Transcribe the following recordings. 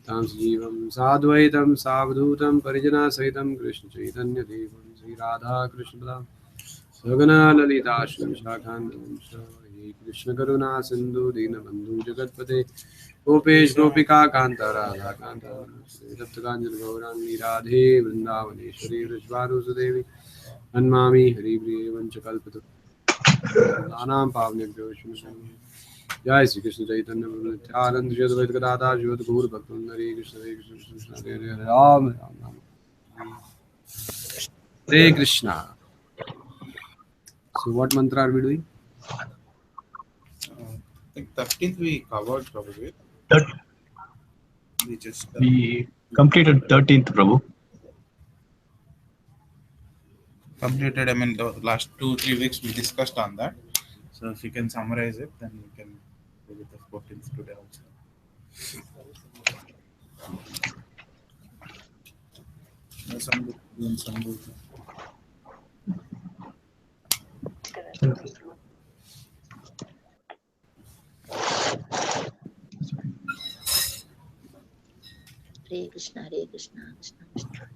Tam Jivam Sadvaitam Savdhutam Parijana Sahitam Krishna Chaitanya Devam Sri Radha Krishna Sagana Lalita Shri Shakhantam Shri Krishna Karuna Sindhu Dinabandhu Jagatpate Gopesh Gopika Kanta Radha Kanta Saptakanjali Gaurangi Radhe Vrindavaneshwari Vrishvaru Sudevi Anmami Hari Priye Vanchakalpatu Nanam Pavnebhyo Shri Jai Sri Krishna Chaitanya Nityananda Shri Advaita Gadadhar Shri Gaur Bhaktivinoda Hare Krishna Hare Krishna Krishna Hare Hare Ram Ram Hare Krishna. So what mantra are we doing? I think 13th we covered probably. We just We completed 13th, Prabhu. completed. I mean, the last 2-3 weeks we discussed on that. So if you can summarize it, then we can go with the 14th today also. Hare Krishna, Hare Krishna, Krishna Krishna.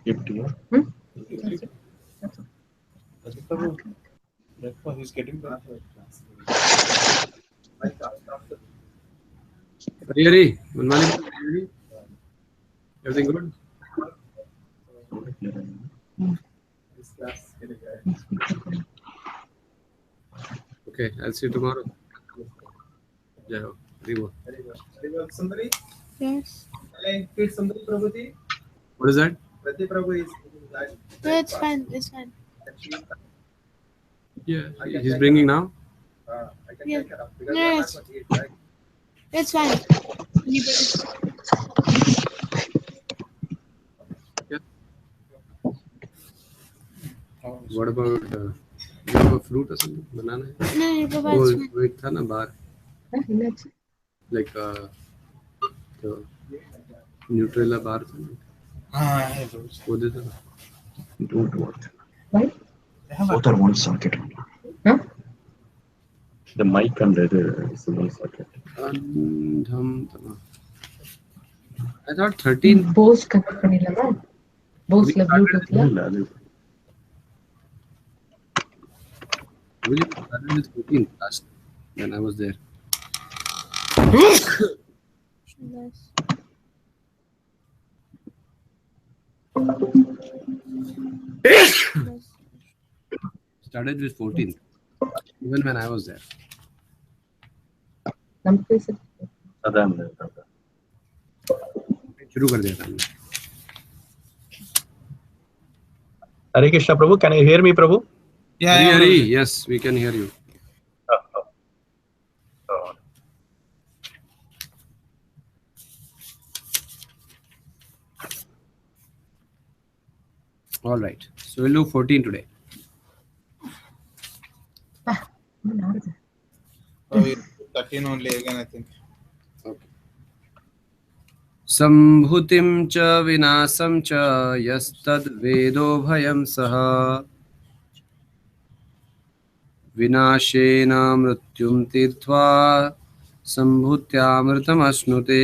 Give to you. He's getting back. Hari, Manmani, everything good? Okay, I'll see you tomorrow. Jai Ho. Hari Bol. Sundari? Yes. Sundari Prabhuji? What is that? Prati Prabhu is live. No, it's fine. It's fine. Yeah, he's bringing now. I can Yeah. take care of because Yes. that's what he is, right? It's fine. What about you have a fruit or something? Banana? No, Baba, Oh, it's fine. वो एक था ना बाहर. Like the Nutrella bar. वो दे दो. Don't work. Both are one socket. The mic and the is one socket. I thought 13. Bose connect பண்ணிடலாமா? Boseல Bluetoothல. We started with 14 last when I was there. Nice. Started with 14 even when I was there. நம்ம பேச அதான் शुरू कर दिया था हमने. Hare Krishna, Prabhu. Can you hear me, Prabhu? Yeah, Hari, yeah, Hari, yes, we can hear you. All right, so we'll do 14 today. Oh, 13 only again, I think. Sambhutim cha vinasam cha yastad vedo bhayam saha vinashena mrityum tidva sambhutyamritam asnute.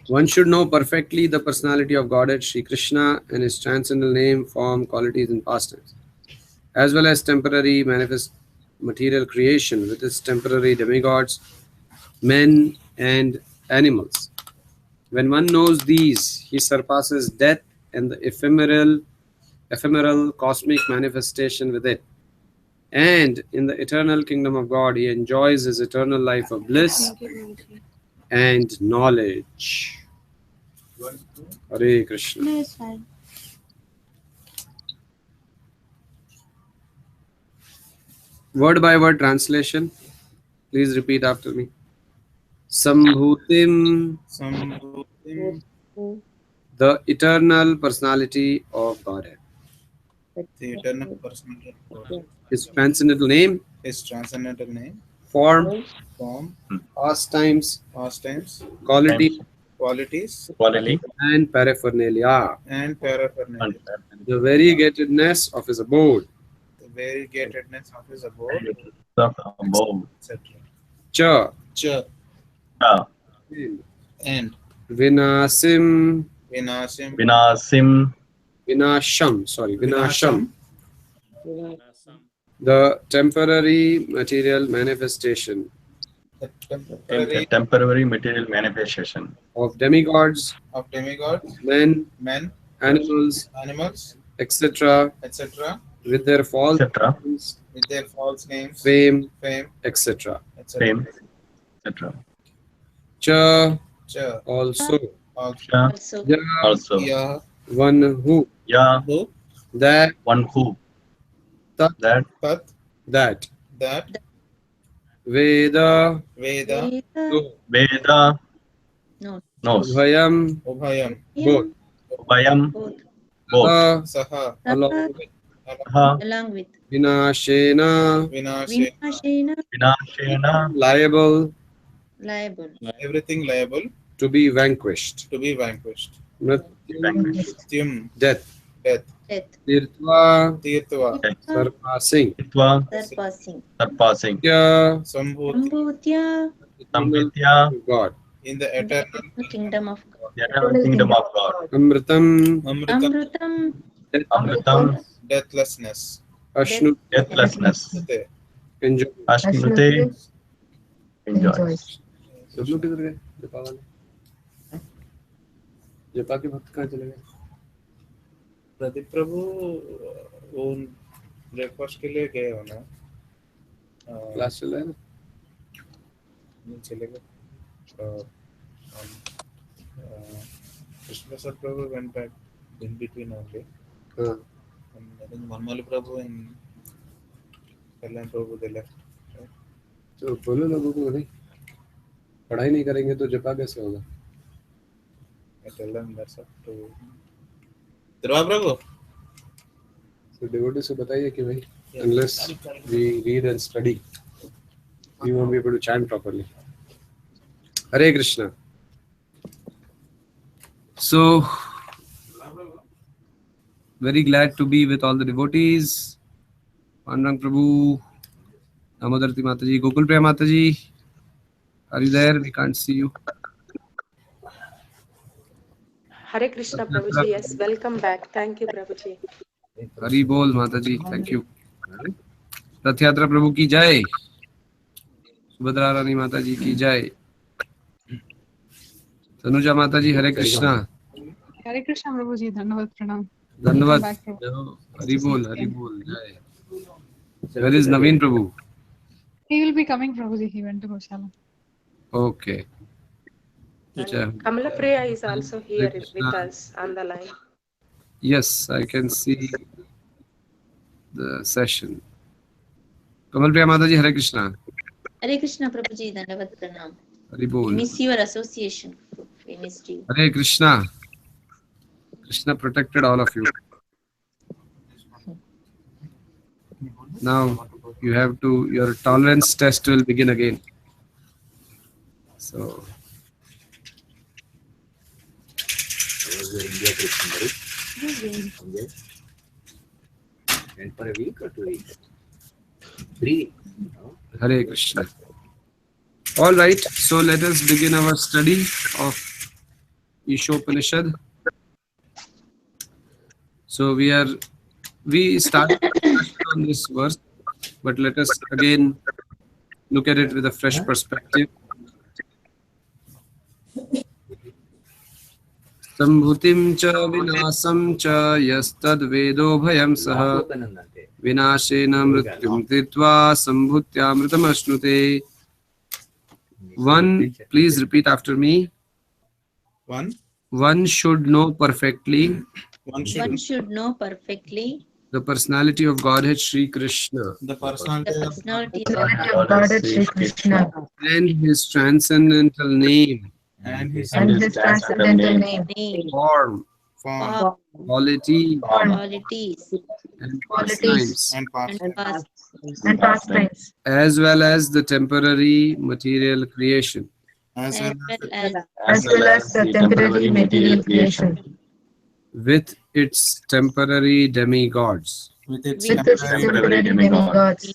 One should know perfectly the personality of Godhead Sri Krishna and his transcendental name, form, qualities and pastimes, as well as temporary manifest material creation with its temporary demigods, men and animals. When one knows these, he surpasses death and the ephemeral cosmic manifestation with it. And in the eternal kingdom of God, he enjoys his eternal life of bliss and knowledge. Hare Krishna. No, it's fine. Word by word translation. Please repeat after me. Sambhutim, the eternal personality of Godhead. The eternal personality of God. His transcendental name, His transcendental name, form, form, pastimes, pastimes, quality, qualities, quality, and paraphernalia. and paraphernalia. The variegatedness of his abode. The variegatedness of his abode, of above, etc. Cha. Cha cha, and Vinasim. vinasim, vinasim, Vinasham. Sorry, Vinasham. vinasham, The temporary material manifestation the a temporary material manifestation of demigods, of demigods, men, men, animals, animals, etc., etc. with their false etc., names, with their false names, fame, fame, etc. etc. fame, etc. Cha. Cha Also. also, Cha, Also, Ya. also, ya One who. ya, who, That. one who, Tat. that, tat, That. that, Veda. veda, Veda, No. Veda, no, knows, Ubhayam. ubhayam, Both. Ubhayam, both, both, saha, Along with ha, along with Vinashena. vinashe, Vinashena, vinashena, Liable liable, everything liable to be vanquished. to be vanquished. Mrityum. vanquished, Tyum, Death. death, death, Tirtva. tirtva, Surpassing. hitva, surpassing, surpassing, Ya. sambhuti, Sambhutya, Eternal samvidya, God. in the in the eternal eternal kingdom of God. the eternal kingdom of God, Amritam. amrita, Amrutam, amritam, deathlessness. Ashnu. deathlessness, Ute, Enjoy. ashnute, enjoys. सब लोग किधर गए जपा वाले जपा के भक्त कहाँ चले गए प्रदीप प्रभु वो ब्रेकफास्ट के लिए गए हो ना, क्लास चल रहा है ना चले गए. Krishna Prasad Prabhu went back in between only. हाँ And I think Manmali Prabhu and Kalyan Prabhu they left. Right? तो बोलो लोगों को नहीं पढ़ाई नहीं करेंगे तो जपा कैसे होगा I tell them that's up to Durva Prabhu. तो डिवोटी से बताइए कि भाई unless we read and study we won't be able to chant properly. Hare Krishna. So very glad to be with all the devotees. Pandurang Prabhu, Damodarati Mataji, Gokul Priya Mataji, are you there? We can't see you. Hare Krishna Prabhuji, yes, welcome back. Thank you Prabhuji. Hari Bol Mataji, thank you. रथ यात्रा प्रभु की जय, सुभद्रा रानी माता जी की जय, तनुजा माता जी हरे कृष्णा. हरे कृष्णा प्रभु जी, धन्यवाद प्रणाम. धन्यवाद. Welcome back, Prabhu. हरि बोल जय. Where is Naveen Prabhu? He will be coming, Prabhuji. He went to Goshala. Okay. And Kamala Priya is also here with us on the line. Yes, I can see the session. Kamal Priya Mata ji, Hare Krishna. Hare Krishna Prabhuji, Dandavad Pranam. Hari We Bol. miss your association. We missed you. Hare Krishna. Krishna protected all of you. Now you have to, your tolerance test will begin again. So. And for a week or 2 weeks? 3 weeks. Hare Krishna. All right, so let us begin our study of Ishopanishad. So we started on this verse, but let us again look at it with a fresh perspective. Sambhutim cha vinasam cha yastad vedo bhayam saha vinashena mrityum titva sambhutyamritam ashnute. One, please repeat after me. One should know perfectly. One should know perfectly The personality of Godhead Sri Krishna. The personality of Godhead Sri Krishna And his transcendental name. and his transcendental name, Form. form Quality. qualities And pastimes. and past. and pastimes, As well as the temporary material creation. as as well well as as as well as the temporary material creation, with its temporary demigods, with its with its temporary temporary demigods,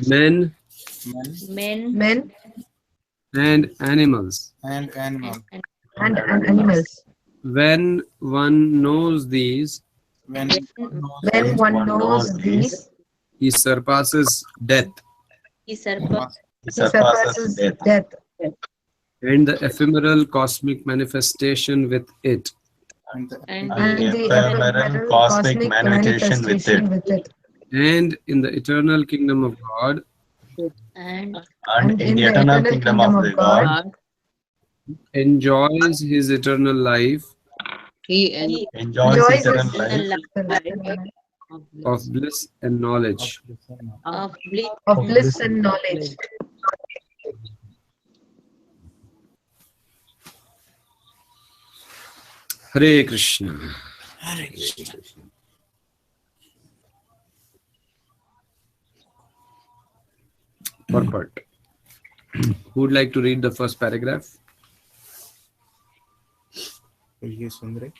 men men men men, and animals. and animals. and and animals. When one knows these, When when When one knows these, he surpasses death he surpasses he surpasses death and the ephemeral cosmic manifestation with it. and the and and the the ephemeral ephemeral cosmic manifestation with it. And in the eternal kingdom of God, and And in the eternal kingdom of God, enjoys his eternal life he enjoys his eternal life of bliss and knowledge. of bliss of bliss and knowledge. Hare Krishna. Hare Krishna. Purport. Who would like to read the first paragraph? Yes, Sundari.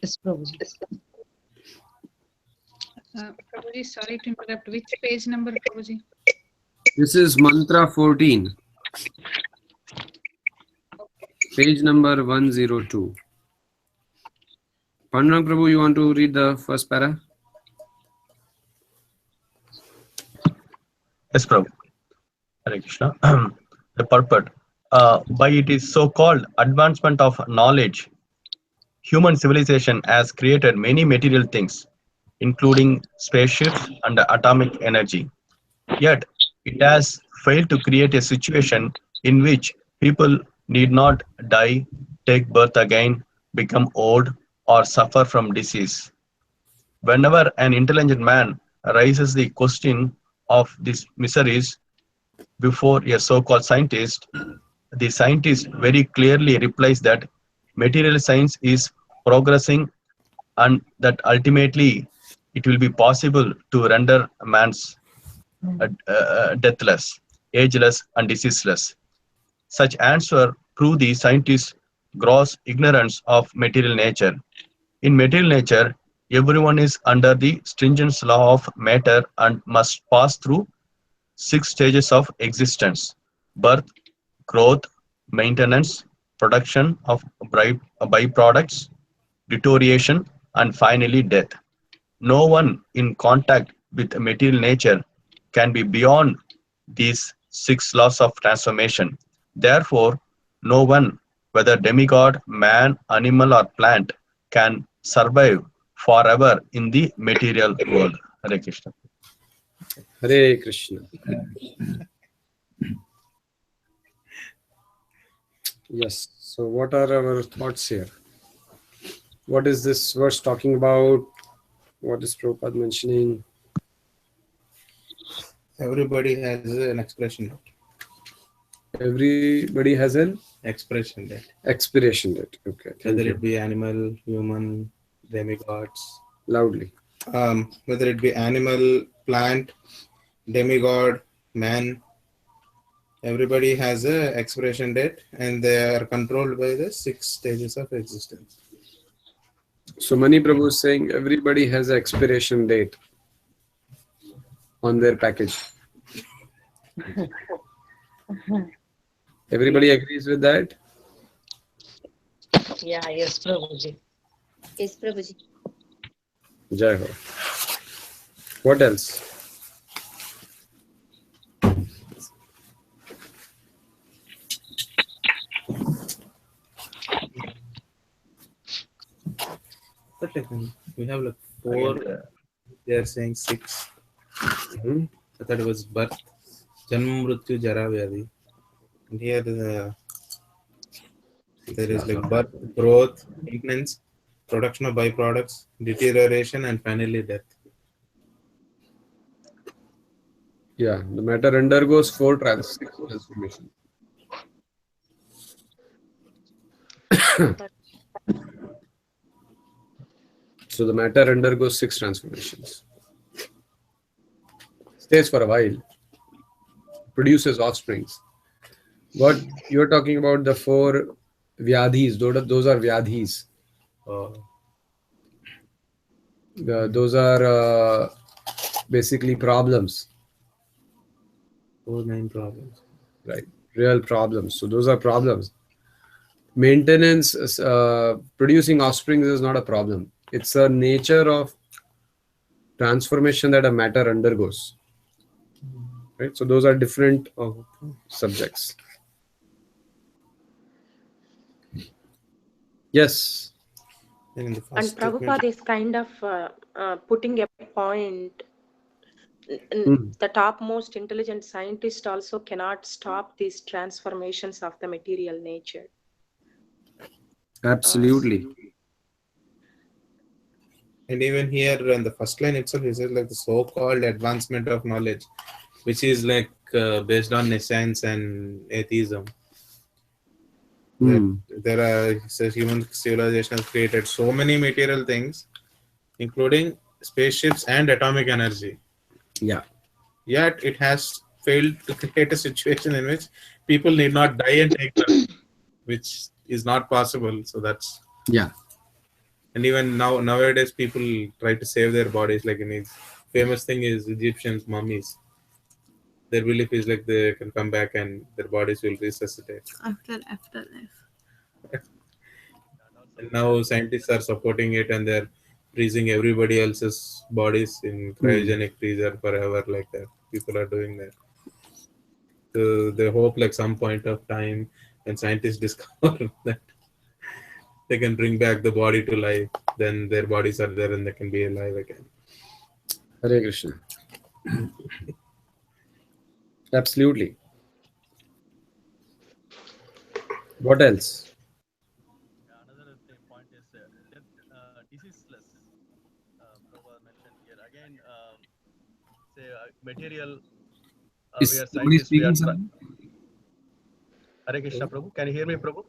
Yes, Prabhuji. Prabhuji, sorry to interrupt. Which page number, Prabhuji? This is mantra 14, page number 102. Pandurang Prabhu, you want to read the first para? Yes, Prabhu. Hare Krishna. The purport. By it is so-called advancement of knowledge, human civilization has created many material things, including spaceships and atomic energy. Yet, it has failed to create a situation in which people need not die, take birth again, become old, or suffer from disease. Whenever an intelligent man raises the question of these miseries before a so-called scientist, the scientist very clearly replies that material science is progressing and that ultimately it will be possible to render man's deathless, ageless, and diseaseless. Such answer prove the scientist's gross ignorance of material nature. In material nature, everyone is under the stringent law of matter and must pass through 6 stages of existence: birth, growth, maintenance, production of byproducts, deterioration, and finally death. No one in contact with material nature can be beyond these 6 laws of transformation. Therefore, no one, whether demigod, man, animal, or plant, can survive forever in the material world. Hare Krishna. Hare Krishna. Yes. So, what are our thoughts here? What is this verse talking about? What is Prabhupada mentioning? Everybody has an expression. Everybody has an Expression date. expiration date. Okay. Thank Whether you. it be animal, human, demigods. Loudly. Whether it be animal, plant, demigod, man. Everybody has a expiration date and they are controlled by the 6 stages of existence. So Mani Prabhu is saying everybody has an expiration date on their package. Everybody agrees with that? Yeah, yes, Prabhuji. Yes, Prabhuji. Jai Ho. What else? We have like 4, they are saying 6. Mhm. I thought it was birth, Janma, Mrityu, Jara, Vyadhi. And here there is like birth, growth, maintenance, production of byproducts, deterioration, and finally death. Yeah, the matter undergoes 6 transformations. So the matter undergoes 6 transformations. Stays for a while. produces offsprings. What you're talking about, the 4 vyadhis, those are vyadhis. Those are basically problems. 4 main problems. Right, real problems. So those are problems. Maintenance, producing offsprings is not a problem. It's a nature of transformation that a matter undergoes. Right, so those are different subjects. Yes. And Prabhupada is kind of putting a point. The topmost intelligent scientist also cannot stop these transformations of the material nature. Absolutely. And even here in the first line itself, he says like the so-called advancement of knowledge, which is like based on science and atheism. There are, he says, human civilization has created so many material things, including spaceships and atomic energy. Yeah. Yet it has failed to create a situation in which people need not die and take them, which is not possible. So that's And even nowadays, people try to save their bodies. Like in his famous thing is Egyptians mummies. Their belief is like they can come back and their bodies will resuscitate. After afterlife. And now scientists are supporting it, and they're freezing everybody else's bodies in cryogenic freezer forever, like that. People are doing that. So they hope like some point of time when scientists discover that they can bring back the body to life, then their bodies are there and they can be alive again. Hare Krishna. Absolutely. What else? Another point is diseaseless. Prabhupada mentioned here again. Say material. We are somebody scientists. speaking something? Hare Krishna, Prabhu. Can you hear me, Prabhu?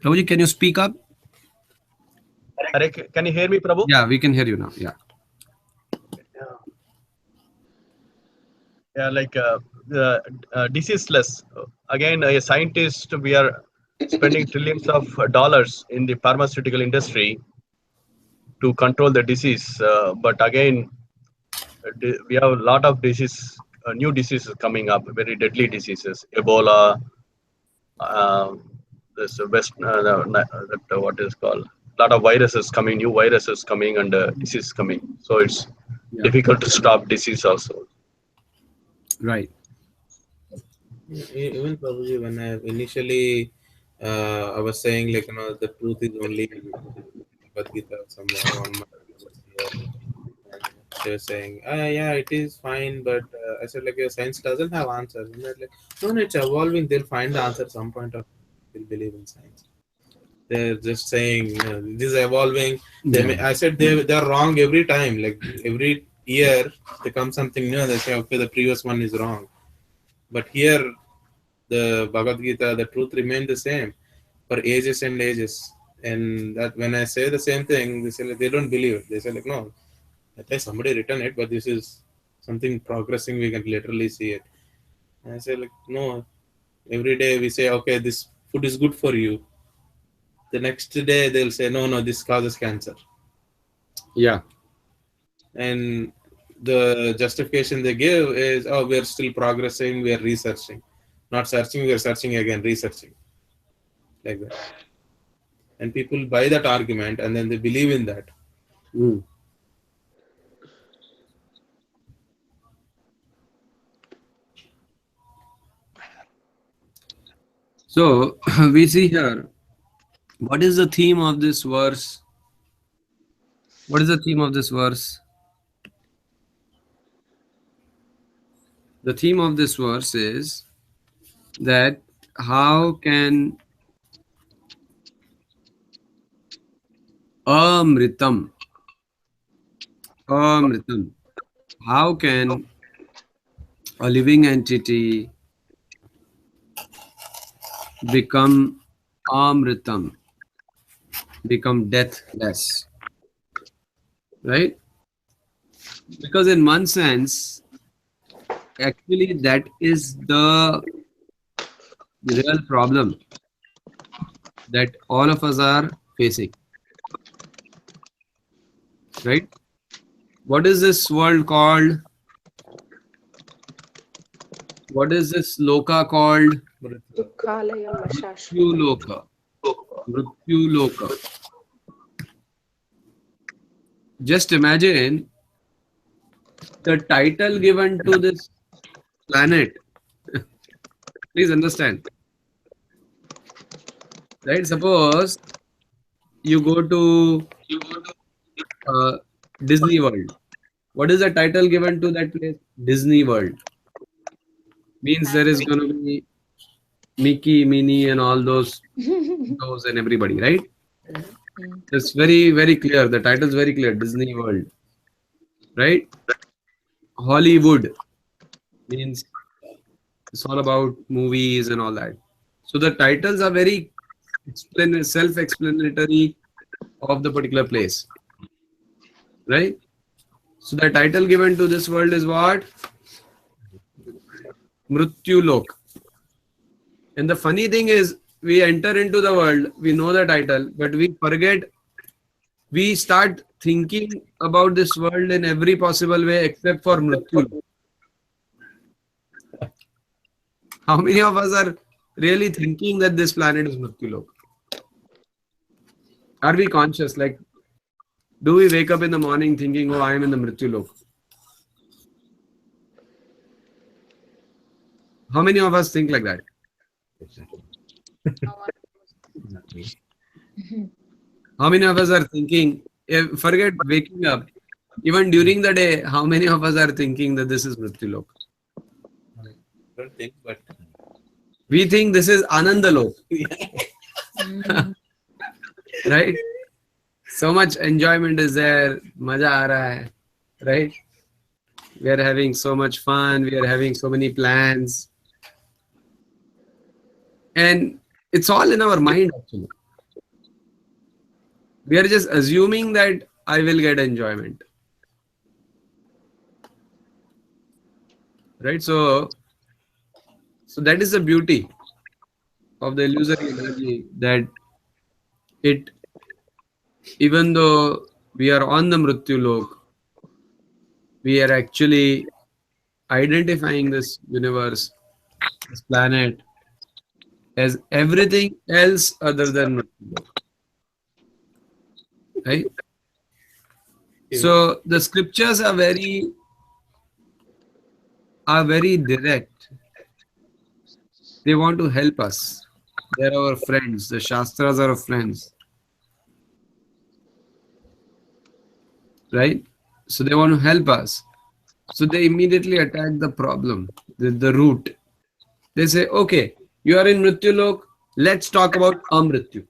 Prabhuji, can you speak up? Hare, can you hear me, Prabhu? Yeah, we can hear you now. Yeah. Yeah, like diseaseless. Again, a scientist, we are spending trillions of dollars in the pharmaceutical industry to control the disease. But again, we have a lot of disease, new diseases coming up, very deadly diseases. Ebola, this West, what is called, a lot of viruses coming, new viruses coming, and disease coming. So it's difficult to stop disease also. Right. Even probably when I initially I was saying like the truth is only in Bhagavad Gita somewhere on my here. They were saying, yeah, it is fine, but I said like your science doesn't have answers. And they're like, no, it's evolving. They'll find the answer at some point of time. They'll believe in science. They're just saying this is evolving. I said they're wrong every time. Like every year they come something new. They say okay, the previous one is wrong. But here the Bhagavad Gita, the truth remained the same for ages and ages. And that when I say the same thing, they say like, they don't believe it. They say like no, okay, somebody written it, but this is something progressing. We can literally see it. And I say like no, every day we say okay, this food is good for you. The next day they'll say no, this causes cancer. Yeah. And the justification they give is we are still progressing, we are researching. Not searching, we are searching again, researching. Like that. And people buy that argument and then they believe in that. So we see here, what is the theme of this verse? What is the theme of this verse? The theme of this verse is that how can Amritam, how can a living entity become Amritam, become deathless? Right? Because in one sense, actually that is the real problem that all of us are facing, right? What is this world called? What is this loka called? Dukkhalayam Ashashvatam. Mrityu loka. Mrityu loka. Just imagine the title given to this planet. Please understand. Right? Suppose you go to Disney World. What is the title given to that place? Disney World. Means there is going to be Mickey, Minnie, and all those and everybody, right? It's very, very clear. The title is very clear. Disney World, right? Hollywood means it's all about movies and all that. So the titles are very self-explanatory of the particular place, right? So the title given to this world is what? Mrityu Lok. And the funny thing is, we enter into the world, we know the title, but we forget, we start thinking about this world in every possible way except for Mrityu Lok. How many of us are really thinking that this planet is Mrityu Lok? Are we conscious? Like, do we wake up in the morning thinking, oh, I am in the Mrityu Lok? How many of us think like that? How many of us are thinking, forget waking up, even during the day, how many of us are thinking that this is Mrityu Lok? Don't think, but We think this is Ananda Lok. Right? So much enjoyment is there, maja aa raha hai, right? We are having so much fun, we are having so many plans. And it's all in our mind actually. We are just assuming that I will get enjoyment. Right? So that is the beauty of the illusory energy, that it, even though we are on the Mrityu Lok, we are actually identifying this universe, this planet, as everything else other than Mrityu Lok. Right? So the scriptures are very direct. They want to help us. They're our friends. The Shastras are our friends. Right? So they want to help us. So they immediately attack the problem, the root. They say, okay, you are in Mrityu Lok, let's talk about Amrityu.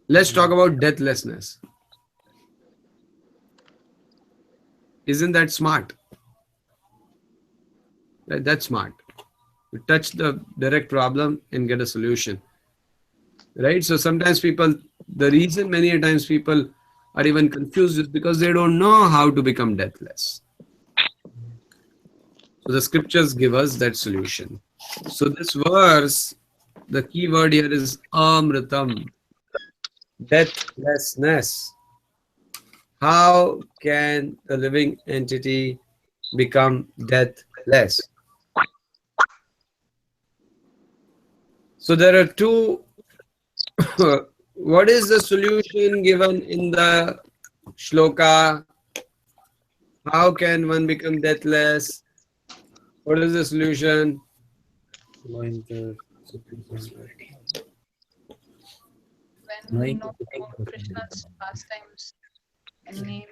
Let's talk about deathlessness. Isn't that smart? Right? That's smart. You touch the direct problem and get a solution. Right? So sometimes people, the reason many a times people are even confused is because they don't know how to become deathless. So the scriptures give us that solution. So this verse, the key word here is Amritam, deathlessness. How can the living entity become deathless? So there are two. What is the solution given in the shloka? How can one become deathless? What is the solution? When we know about Krishna's pastimes and name.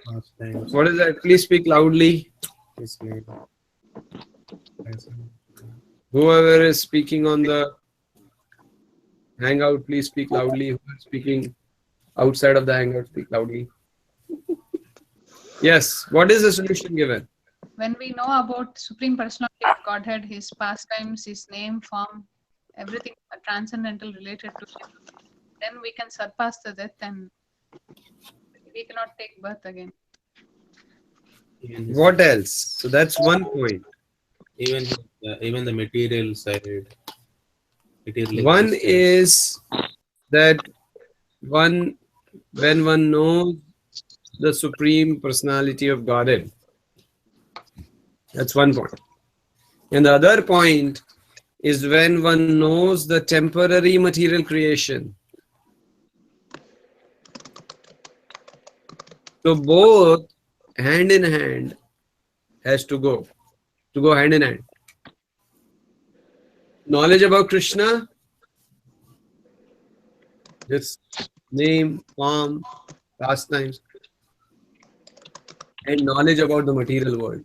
What is that? Please speak loudly. Whoever is speaking on the Hangout, please speak loudly. Who is speaking outside of the Hangout, speak loudly. Yes. What is the solution given? When we know about Supreme Personality of Godhead, his pastimes, his name, form, everything transcendental related to him, then we can surpass the death and we cannot take birth again. What else? So that's one point. Even the material side. Material One existence. is that when one knows the Supreme Personality of Godhead, that's one point. And the other point is when one knows the temporary material creation. So both hand in hand has to go hand in hand. Knowledge about Krishna, his name, form, pastimes, and knowledge about the material world.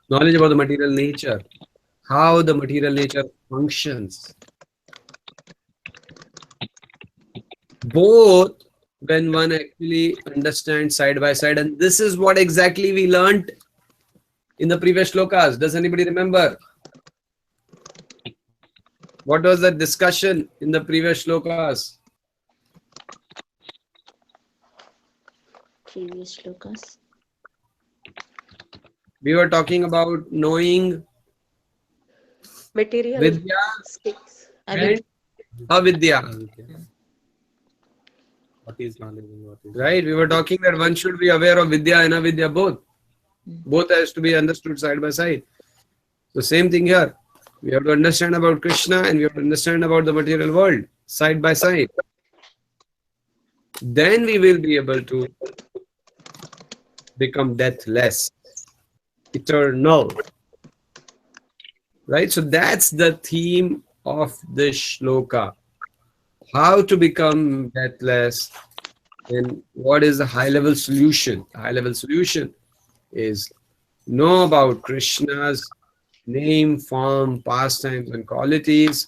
Knowledge about the material nature, how the material nature functions. Both when one actually understands side by side, and this is what exactly we learned in the previous shlokas. Does anybody remember? What was the discussion in the previous shlokas? Previous shlokas. We were talking about knowing Material Vidya sticks. and Avidya. What is knowledge and what is Right? We were talking that one should be aware of Vidya and Avidya both. Both has to be understood side by side. So same thing here. We have to understand about Krishna and we have to understand about the material world side by side. Then we will be able to become deathless, eternal. Right? So that's the theme of this shloka. How to become deathless and what is the high-level solution? The high-level solution is know about Krishna's name, form, pastimes, and qualities,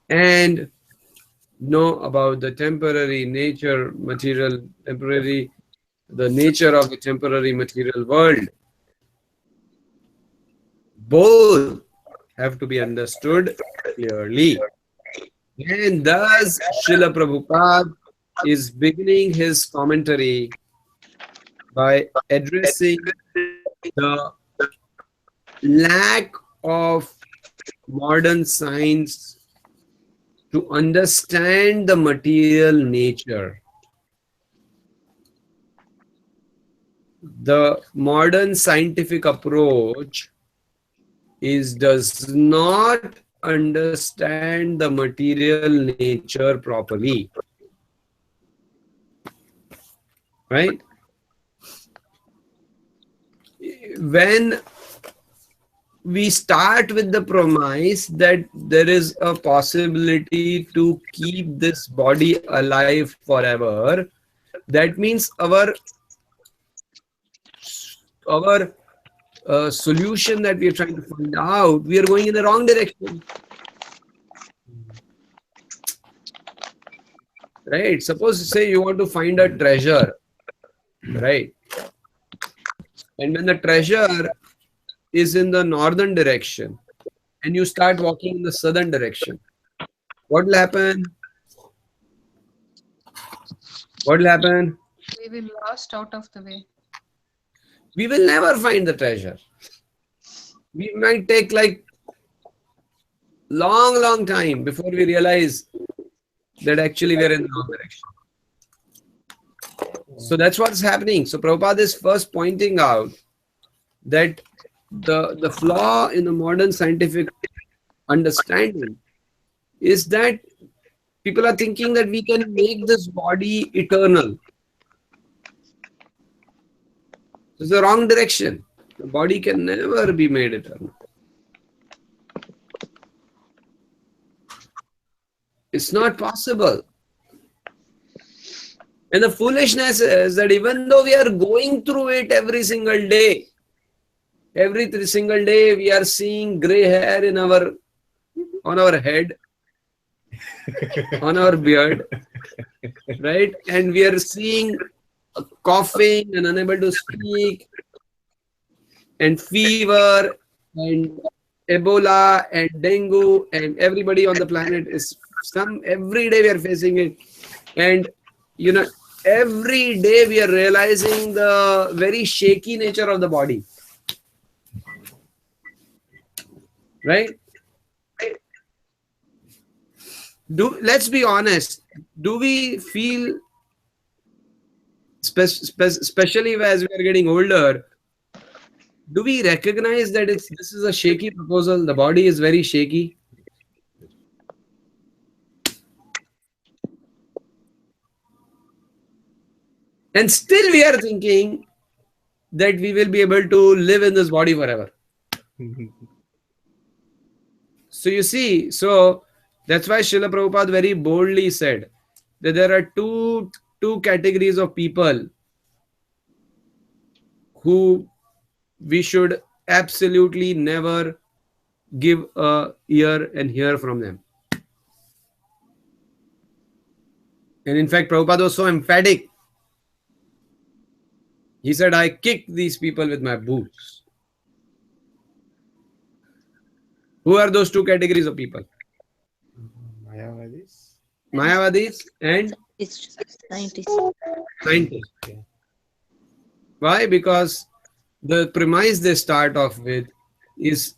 and know about the temporary nature, the nature of the temporary material world. Both have to be understood clearly. And thus, Srila Prabhupada is beginning his commentary by addressing the lack of modern science to understand the material nature. The modern scientific approach does not understand the material nature properly. Right? When we start with the premise that there is a possibility to keep this body alive forever, that means our solution that we are trying to find out, we are going in the wrong direction. Right? Suppose say you want to find a treasure, right? And when the treasure is in the northern direction and you start walking in the southern direction, what will happen? What will happen? We will lost out of the way. We will never find the treasure. We might take like long time before we realize that actually we are in the wrong direction. So that's what's happening. So Prabhupada is first pointing out that the flaw in the modern scientific understanding is that people are thinking that we can make this body eternal. It's the wrong direction. The body can never be made eternal. It's not possible. And the foolishness is that even though we are going through it every single day we are seeing gray hair on our head, on our beard, right? And we are seeing coughing and unable to speak, and fever, and Ebola, and dengue, and everybody on the planet is every day we are facing it. And every day we are realizing the very shaky nature of the body, right? Let's be honest, do we feel, especially as we are getting older, do we recognize that this is a shaky proposal? The body is very shaky. And still we are thinking that we will be able to live in this body forever. So you see, so that's why Srila Prabhupada very boldly said that there are two categories of people who we should absolutely never give a ear and hear from them. And in fact, Prabhupada was so emphatic. He said, I kick these people with my boots. Who are those two categories of people? Mayavadis and Scientists. scientists. Why? Because the premise they start off with is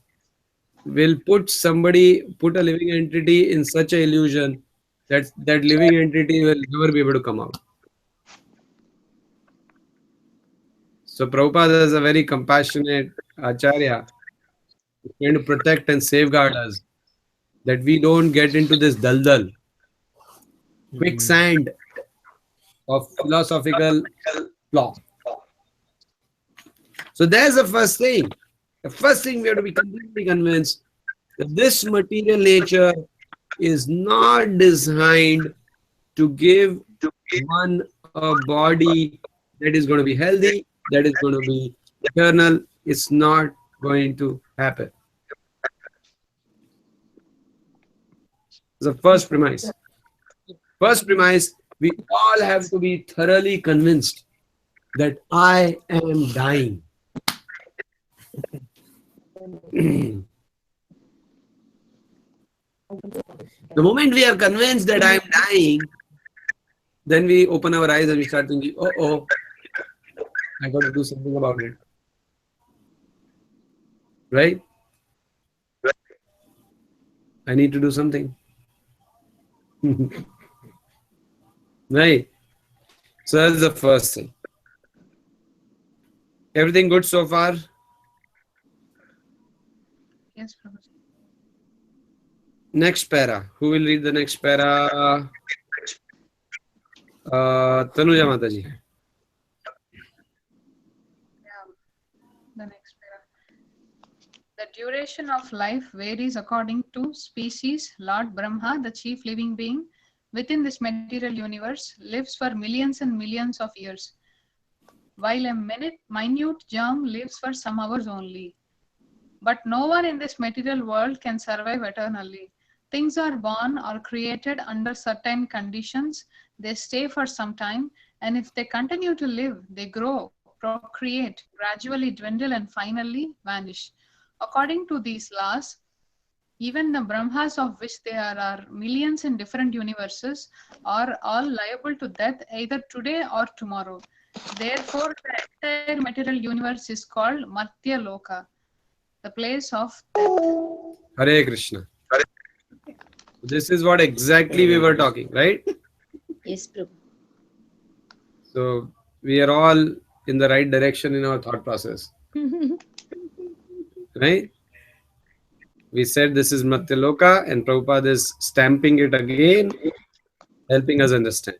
will put a living entity in such an illusion that that living entity will never be able to come out. So Prabhupada is a very compassionate Acharya, trying to protect and safeguard us, that we don't get into this daldal, quicksand of philosophical flaw. So there's the first thing. The first thing we have to be completely convinced that this material nature is not designed to give one a body that is going to be healthy, that is going to be eternal. It's not going to happen. The first premise. First premise, we all have to be thoroughly convinced that I am dying. The moment we are convinced that I am dying, then we open our eyes and we start thinking, oh, I got to do something about it. Right? I need to do something. Right? So that's the first thing. Everything good so far? Yes, Prabhuji. Next para. Who will read the next para? Tanuja Mataji. The next paragraph. The duration of life varies according to species. Lord Brahma, the chief living being within this material universe, lives for millions and millions of years, while a minute germ lives for some hours only. But no one in this material world can survive eternally. Things are born or created under certain conditions. They stay for some time, and if they continue to live, they grow, procreate, gradually dwindle, and finally vanish. According to these laws, even the Brahmas, of which there are millions in different universes, are all liable to death either today or tomorrow. Therefore, the entire material universe is called Martya Loka, the place of death. Hare Krishna. This is what exactly we were talking, right? Yes, Prabhu. So we are all in the right direction in our thought process. Right? We said this is Matya Loka, and Prabhupada is stamping it again, helping us understand.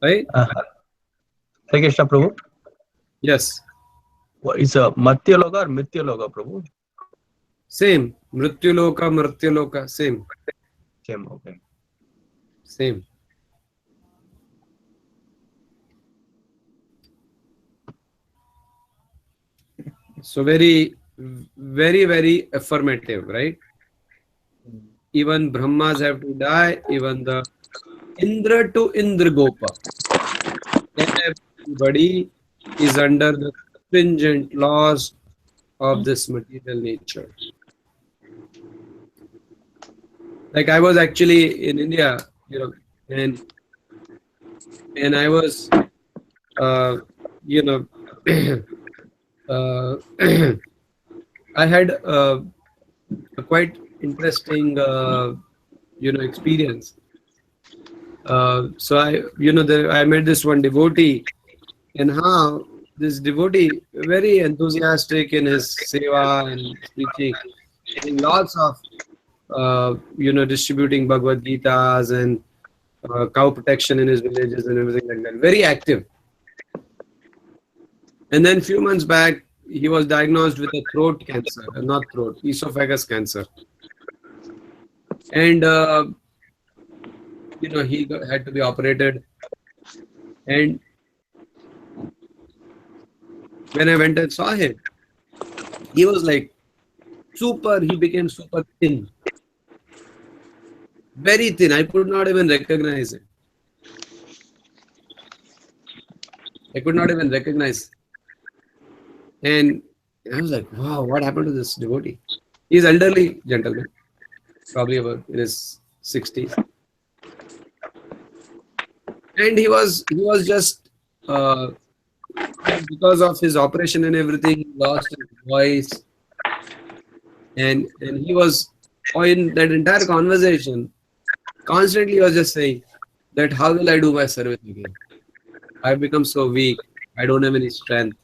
Right? Hare Krishna, Prabhu. Yes. What is a Matya Loka or Mritya Loka, Prabhu? Same. Mrityu Loka, same. Same, okay. Same. So very, very, very affirmative, right? Even Brahmas have to die, even the Indra to Indragopa. Everybody is under the stringent laws of this material nature. Like I was actually in India, and and I was, you know, uh, I had a quite interesting, experience. So I met this one devotee, and how this devotee very enthusiastic in his seva and preaching, doing lots of distributing Bhagavad Gitas and cow protection in his villages and everything like that. Very active. And then few months back, he was diagnosed with a throat cancer, not throat, esophagus cancer. And had to be operated. And when I went and saw him, he was like he became super thin. Very thin. I could not even recognize him. And I was like, wow, what happened to this devotee? He's elderly gentleman, probably about in his 60s. And he was just because of his operation and everything, he lost his voice. And he was in that entire conversation, constantly he was just saying that how will I do my service again? I've become so weak. I don't have any strength.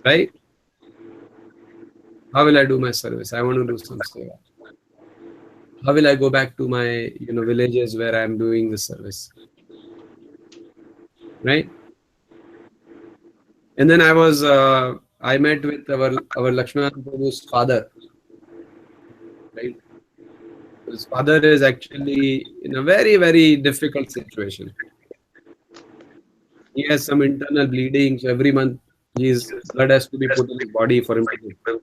Right? How will I do my service? I want to do some seva. How will I go back to my villages where I'm doing the service? Right? And then I met with our Lakshmana Prabhu's father. Right? His father is actually in a very, very difficult situation. He has some internal bleeding, so every month his blood has to be put in his body for him to do.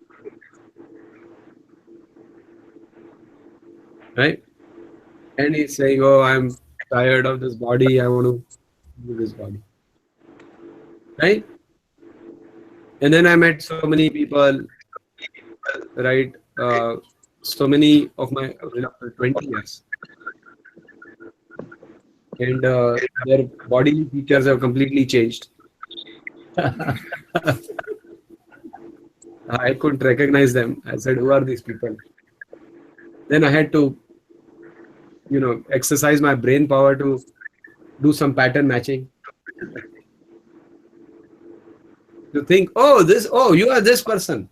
Right? And he's saying, oh, I'm tired of this body, I want to do this body. Right? And then I met so many people, right? So many of my 20 years. And their body features have completely changed. I couldn't recognize them. I said, who are these people? Then I had to, exercise my brain power to do some pattern matching. To think, you are this person.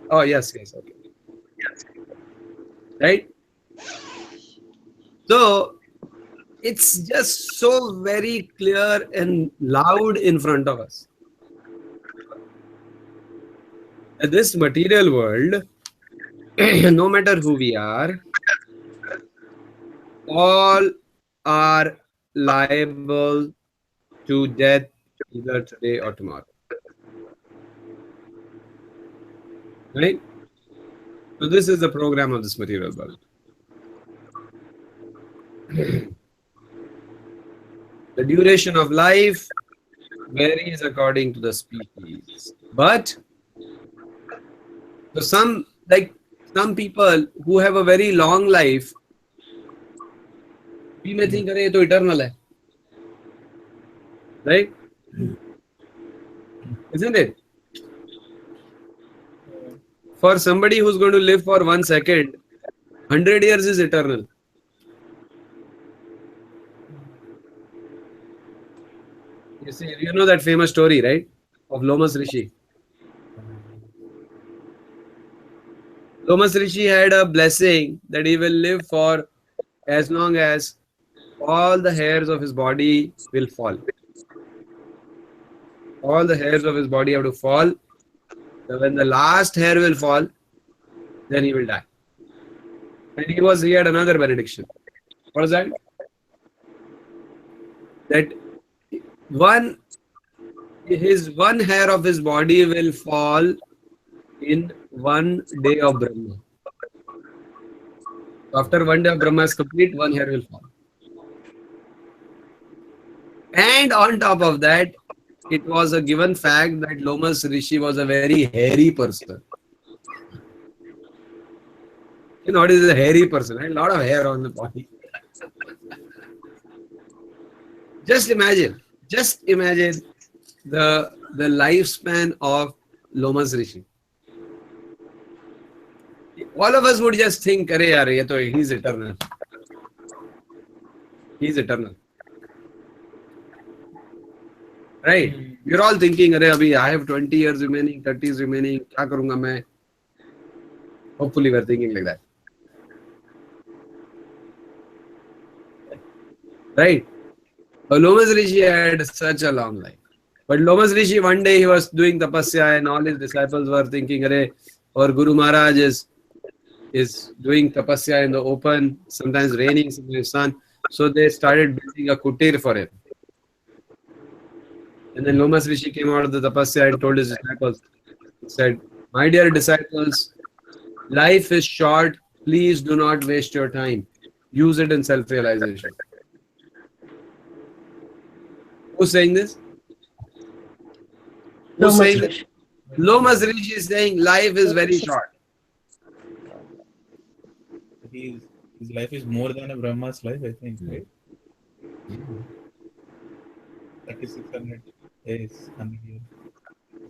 Oh, yes, okay. Right? So, it's just so very clear and loud in front of us. This material world, no matter who we are, all are liable to death either today or tomorrow. Right? So this is the program of this material world. The duration of life varies according to the species. But so some people who have a very long life, we may think it is eternal. Right? Isn't it? For somebody who's going to live for 1 second, 100 years is eternal. You see, you know that famous story, right? Of Lomas Rishi. Lomas Rishi had a blessing that he will live for as long as all the hairs of his body will fall. All the hairs of his body have to fall. So when the last hair will fall, then he will die. And he had another benediction. What is that? That his one hair of his body will fall in 1 day of Brahma. After 1 day of Brahma is complete, 1 hair will fall. And on top of that, it was a given fact that Lomas Rishi was a very hairy person. You know what is a hairy person? Right? A lot of hair on the body. Just imagine the lifespan of Lomas Rishi. All of us would just think, "Arey yaar, ye to he's eternal. He's eternal." Right? You're all thinking, "Arey, abhi I have 20 years remaining, 30 years remaining. Kya karunga main?" Hopefully, we're thinking like that. Right? But Lomas Rishi had such a long life. But Lomas Rishi, one day he was doing tapasya and all his disciples were thinking, "Arey, our Guru Maharaj is doing tapasya in the open, sometimes raining, sometimes sun." So they started building a kutir for him. And then Lomas Rishi came out of the tapasya and told his disciples, he said, "My dear disciples, life is short. Please do not waste your time. Use it in self-realization." Who's saying this? Who's Lomas saying this? Rishi. Lomas Rishi is saying life is very short. His life is more than a Brahma's life, I think, right? 3600 days, 100 years.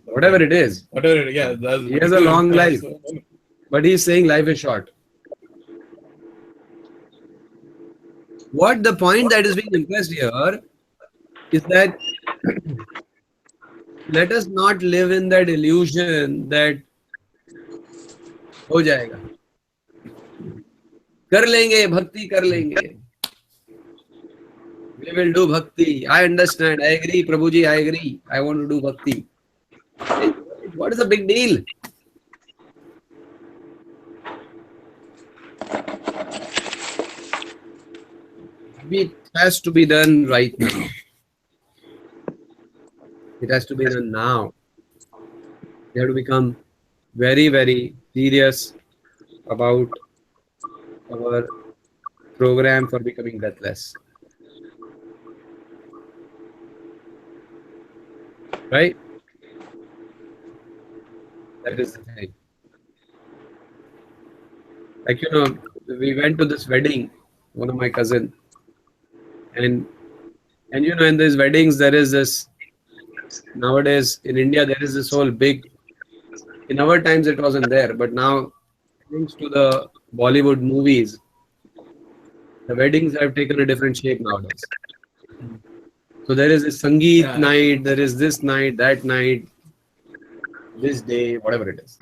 Whatever it is. Whatever, yeah. He has a long life. But he's saying life is short. What the point that is being impressed here is that let us not live in that illusion that हो जाएगा, कर लेंगे, भक्ति कर लेंगे. We will do bhakti. I understand. I agree, Prabhuji. I agree. I want to do bhakti. What is the big deal? It has to be done right now. It has to be done now. We have to become very, very serious about our program for becoming deathless. Right? That is the thing. Like, we went to this wedding, one of my cousin, and in these weddings there is this, nowadays in India there is this whole big, in our times it wasn't there, but now thanks to the Bollywood movies, the weddings have taken a different shape nowadays. So there is a Sangeet night, there is this night, that night, this day, whatever it is.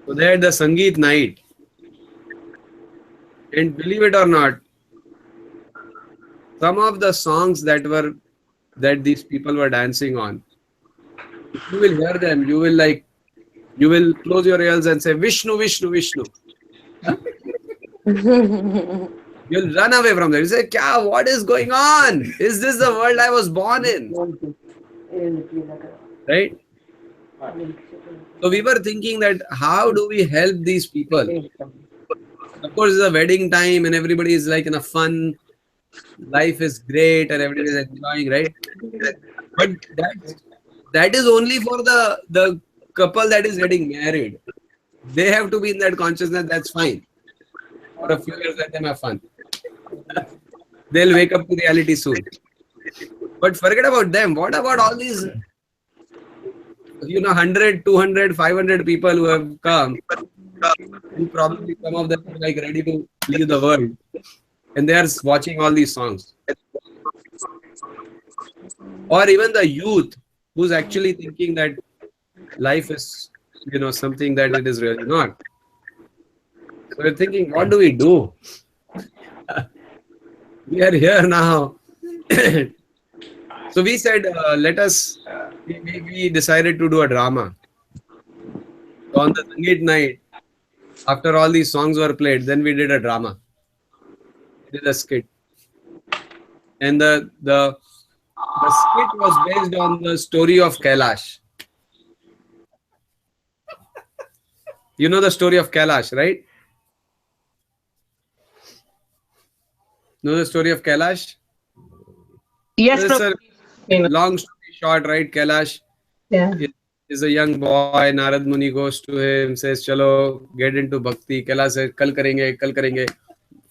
So they had the Sangeet night. And believe it or not, some of the songs that these people were dancing on, if you will hear them, you will close your ears and say, "Vishnu, Vishnu, Vishnu." You'll run away from there. You say, "Kya? What is going on? Is this the world I was born in?" Right? So we were thinking that how do we help these people? Of course, it's a wedding time and everybody is like in a fun, life is great and everybody is enjoying, right? But that is only for the couple that is getting married. They have to be in that consciousness. That's fine. For a few years, let them have fun. They'll wake up to reality soon. But forget about them. What about all these 100, 200, 500 people who have come, and probably some of them are like ready to leave the world, and they are watching all these songs. Or even the youth who's actually thinking that life is, something that it is really not. So we're thinking, what do we do? We are here now. So we said, we decided to do a drama. So on the Sangeet night, after all these songs were played, then we did a drama. We did a skit. And the skit was based on the story of Kailash. You know the story of Kailash, right? Know the story of Kailash? Yes, It's a long story short, right? Kailash is a young boy. Narad Muni goes to him, says, "Chalo, get into bhakti." Kailash says, "Kal karenge, kal karenge."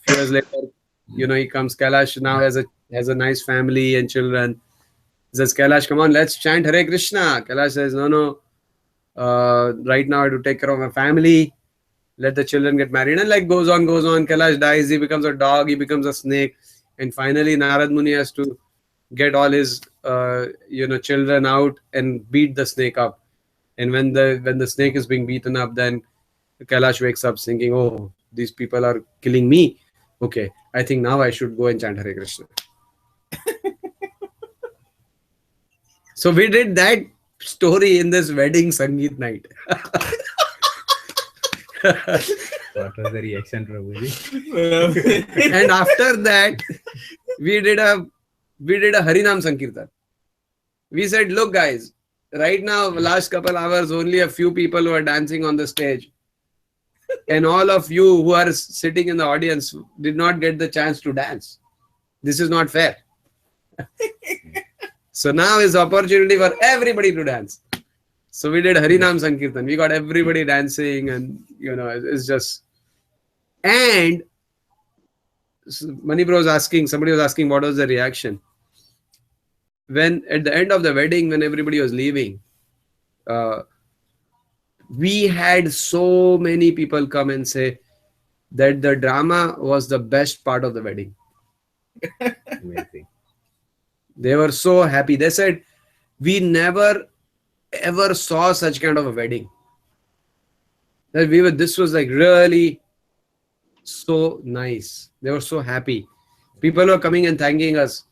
Few years later, he comes. Kailash now has a He has a nice family and children. He says, Kailash, come on, let's chant Hare Krishna. Kailash says, no. Right now I have to take care of my family. Let the children get married. And like goes on. Kailash dies. He becomes a dog. He becomes a snake. And finally, Narad Muni has to get all his children out and beat the snake up. And when the snake is being beaten up, then Kailash wakes up thinking, oh, these people are killing me. Okay, I think now I should go and chant Hare Krishna. So we did that story in this wedding Sangeet night. What was the reaction, Prabhuji? And after that, we did a Harinam Sankirtan. We said, look guys, right now, last couple hours, only a few people who are dancing on the stage. And all of you who are sitting in the audience did not get the chance to dance. This is not fair. So now is the opportunity for everybody to dance. So we did Harinam Sankirtan. We got everybody dancing, and it's just. And Manibro was asking, somebody was asking what was the reaction. When at the end of the wedding, when everybody was leaving, we had so many people come and say that the drama was the best part of the wedding. Amazing. They were so happy. They said, we never ever saw such kind of a wedding. That this was like really so nice. They were so happy. People were coming and thanking us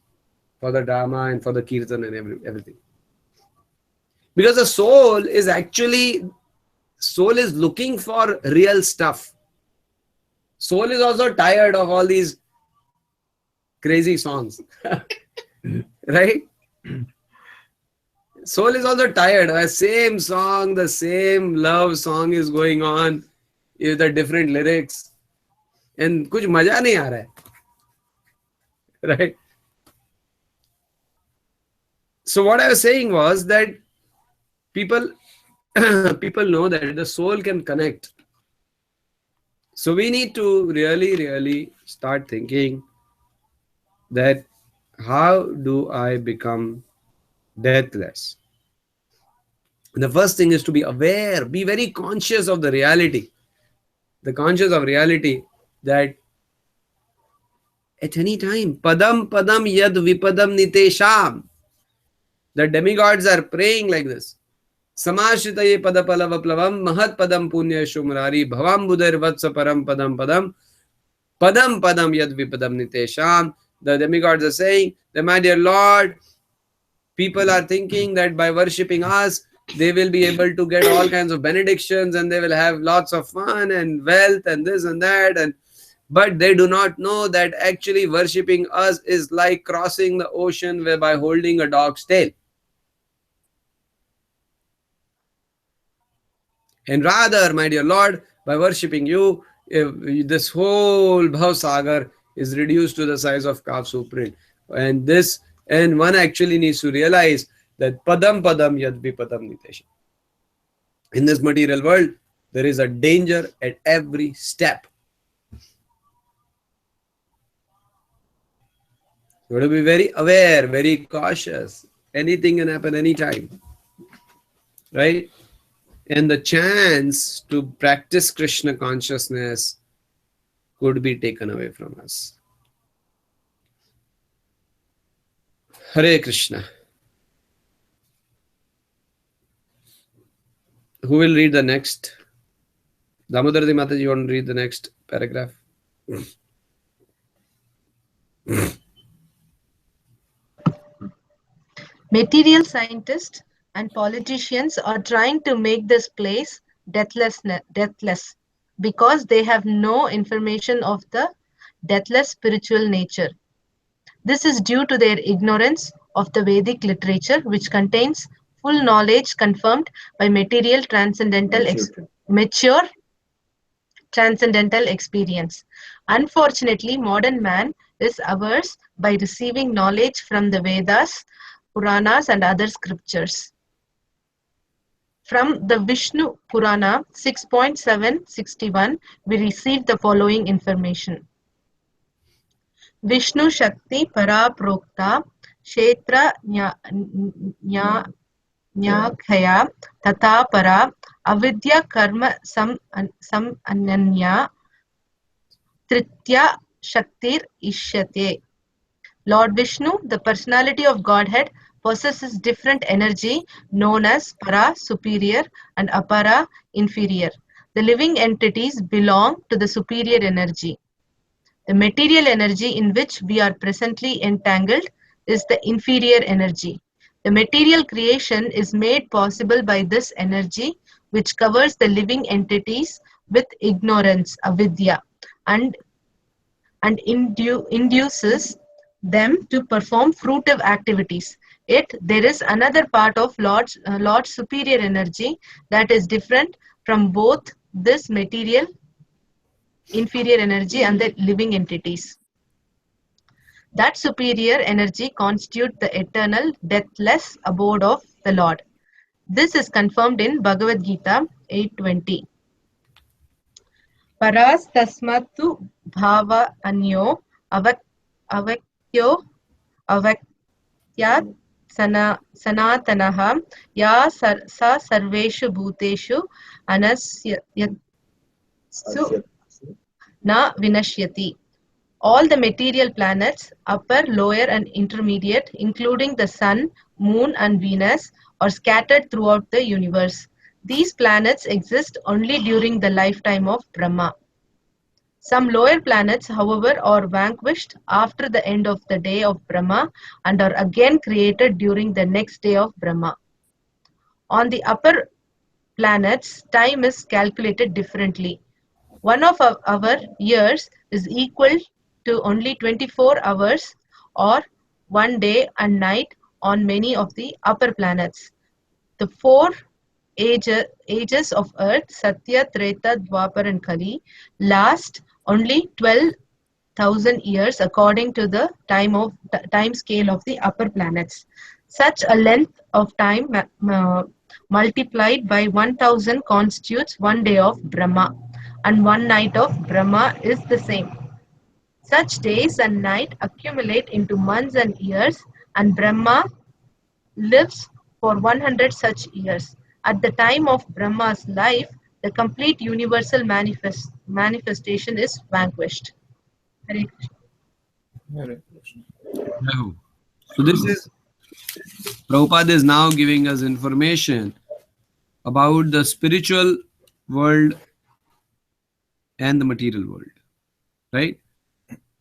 for the drama and for the kirtan and everything. Because the soul is looking for real stuff. Soul is also tired of all these crazy songs. Right? Soul is also tired. The same song, the same love song is going on with the different lyrics. And kuch maja nahi aa raha hai. Right? So what I was saying was that people know that the soul can connect. So we need to really, really start thinking that how do I become deathless? The first thing is to be aware, be very conscious of the reality. The conscious of reality that at any time, padam padam yad vipadam nitesham. The demigods are praying like this. Samashitaye padapala vaplavam mahat padam punya shumrari bhavam buddhir vatsa param padam padam padam padam yad vipadam nitesham. The demigods are saying that, my dear Lord, people are thinking that by worshipping us, they will be able to get all kinds of benedictions and they will have lots of fun and wealth and this and that. But they do not know that actually worshipping us is like crossing the ocean by holding a dog's tail. And rather, my dear Lord, by worshipping you, this whole Bhavsagar is reduced to the size of calf soup print. And one actually needs to realize that padam padam yad vipadam nitesham. In this material world, there is a danger at every step. You have to be very aware, very cautious. Anything can happen anytime. Right? And the chance to practice Krishna consciousness could be taken away from us. Hare Krishna. Who will read the next? Damodar Mataji, you want to read the next paragraph? Material scientists and politicians are trying to make this place deathless because they have no information of the deathless spiritual nature. This is due to their ignorance of the Vedic literature, which contains full knowledge confirmed by mature transcendental experience. Unfortunately, modern man is averse by receiving knowledge from the Vedas, Puranas and other scriptures. From the Vishnu Purana 6.761, we receive the following information. Vishnu Shakti Paraprokta Kshetra Nyakhaya Tata Para Avidya Karma Sam Ananya Tritya Shaktir Ishyate. Lord Vishnu, the personality of Godhead, possesses different energy known as Para, superior, and Apara, inferior. The living entities belong to the superior energy. The material energy in which we are presently entangled is the inferior energy. The material creation is made possible by this energy, which covers the living entities with ignorance, avidya, and induces them to perform fruitive activities. Yet there is another part of Lord's superior energy that is different from both this material inferior energy and the living entities. That superior energy constitutes the eternal, deathless abode of the Lord. This is confirmed in Bhagavad Gita 8:20. Paras tasmatu bhava anyo avakyo avakyat sanatanaha ya sa sarveshu bhuteshu anasyatsu na vinashyati. All the material planets, upper, lower, and intermediate, including the Sun, Moon, and Venus, are scattered throughout the universe. These planets exist only during the lifetime of Brahma. Some lower planets, however, are vanquished after the end of the day of Brahma and are again created during the next day of Brahma. On the upper planets, time is calculated differently. One of our years is equal to only 24 hours or 1 day and night on many of the upper planets. The four ages of Earth, Satya, Treta, Dwapar, and Kali, last only 12,000 years according to the time scale of the upper planets. Such a length of time multiplied by 1,000 constitutes 1 day of Brahma, and 1 night of Brahma is the same. Such days and night accumulate into months and years, and Brahma lives for 100 such years. At the time of Brahma's life, the complete universal manifestation is vanquished. Hare Krishna. Hare Krishna. Rahu. So this is, Prabhupada is now giving us information about the spiritual world and the material world, right?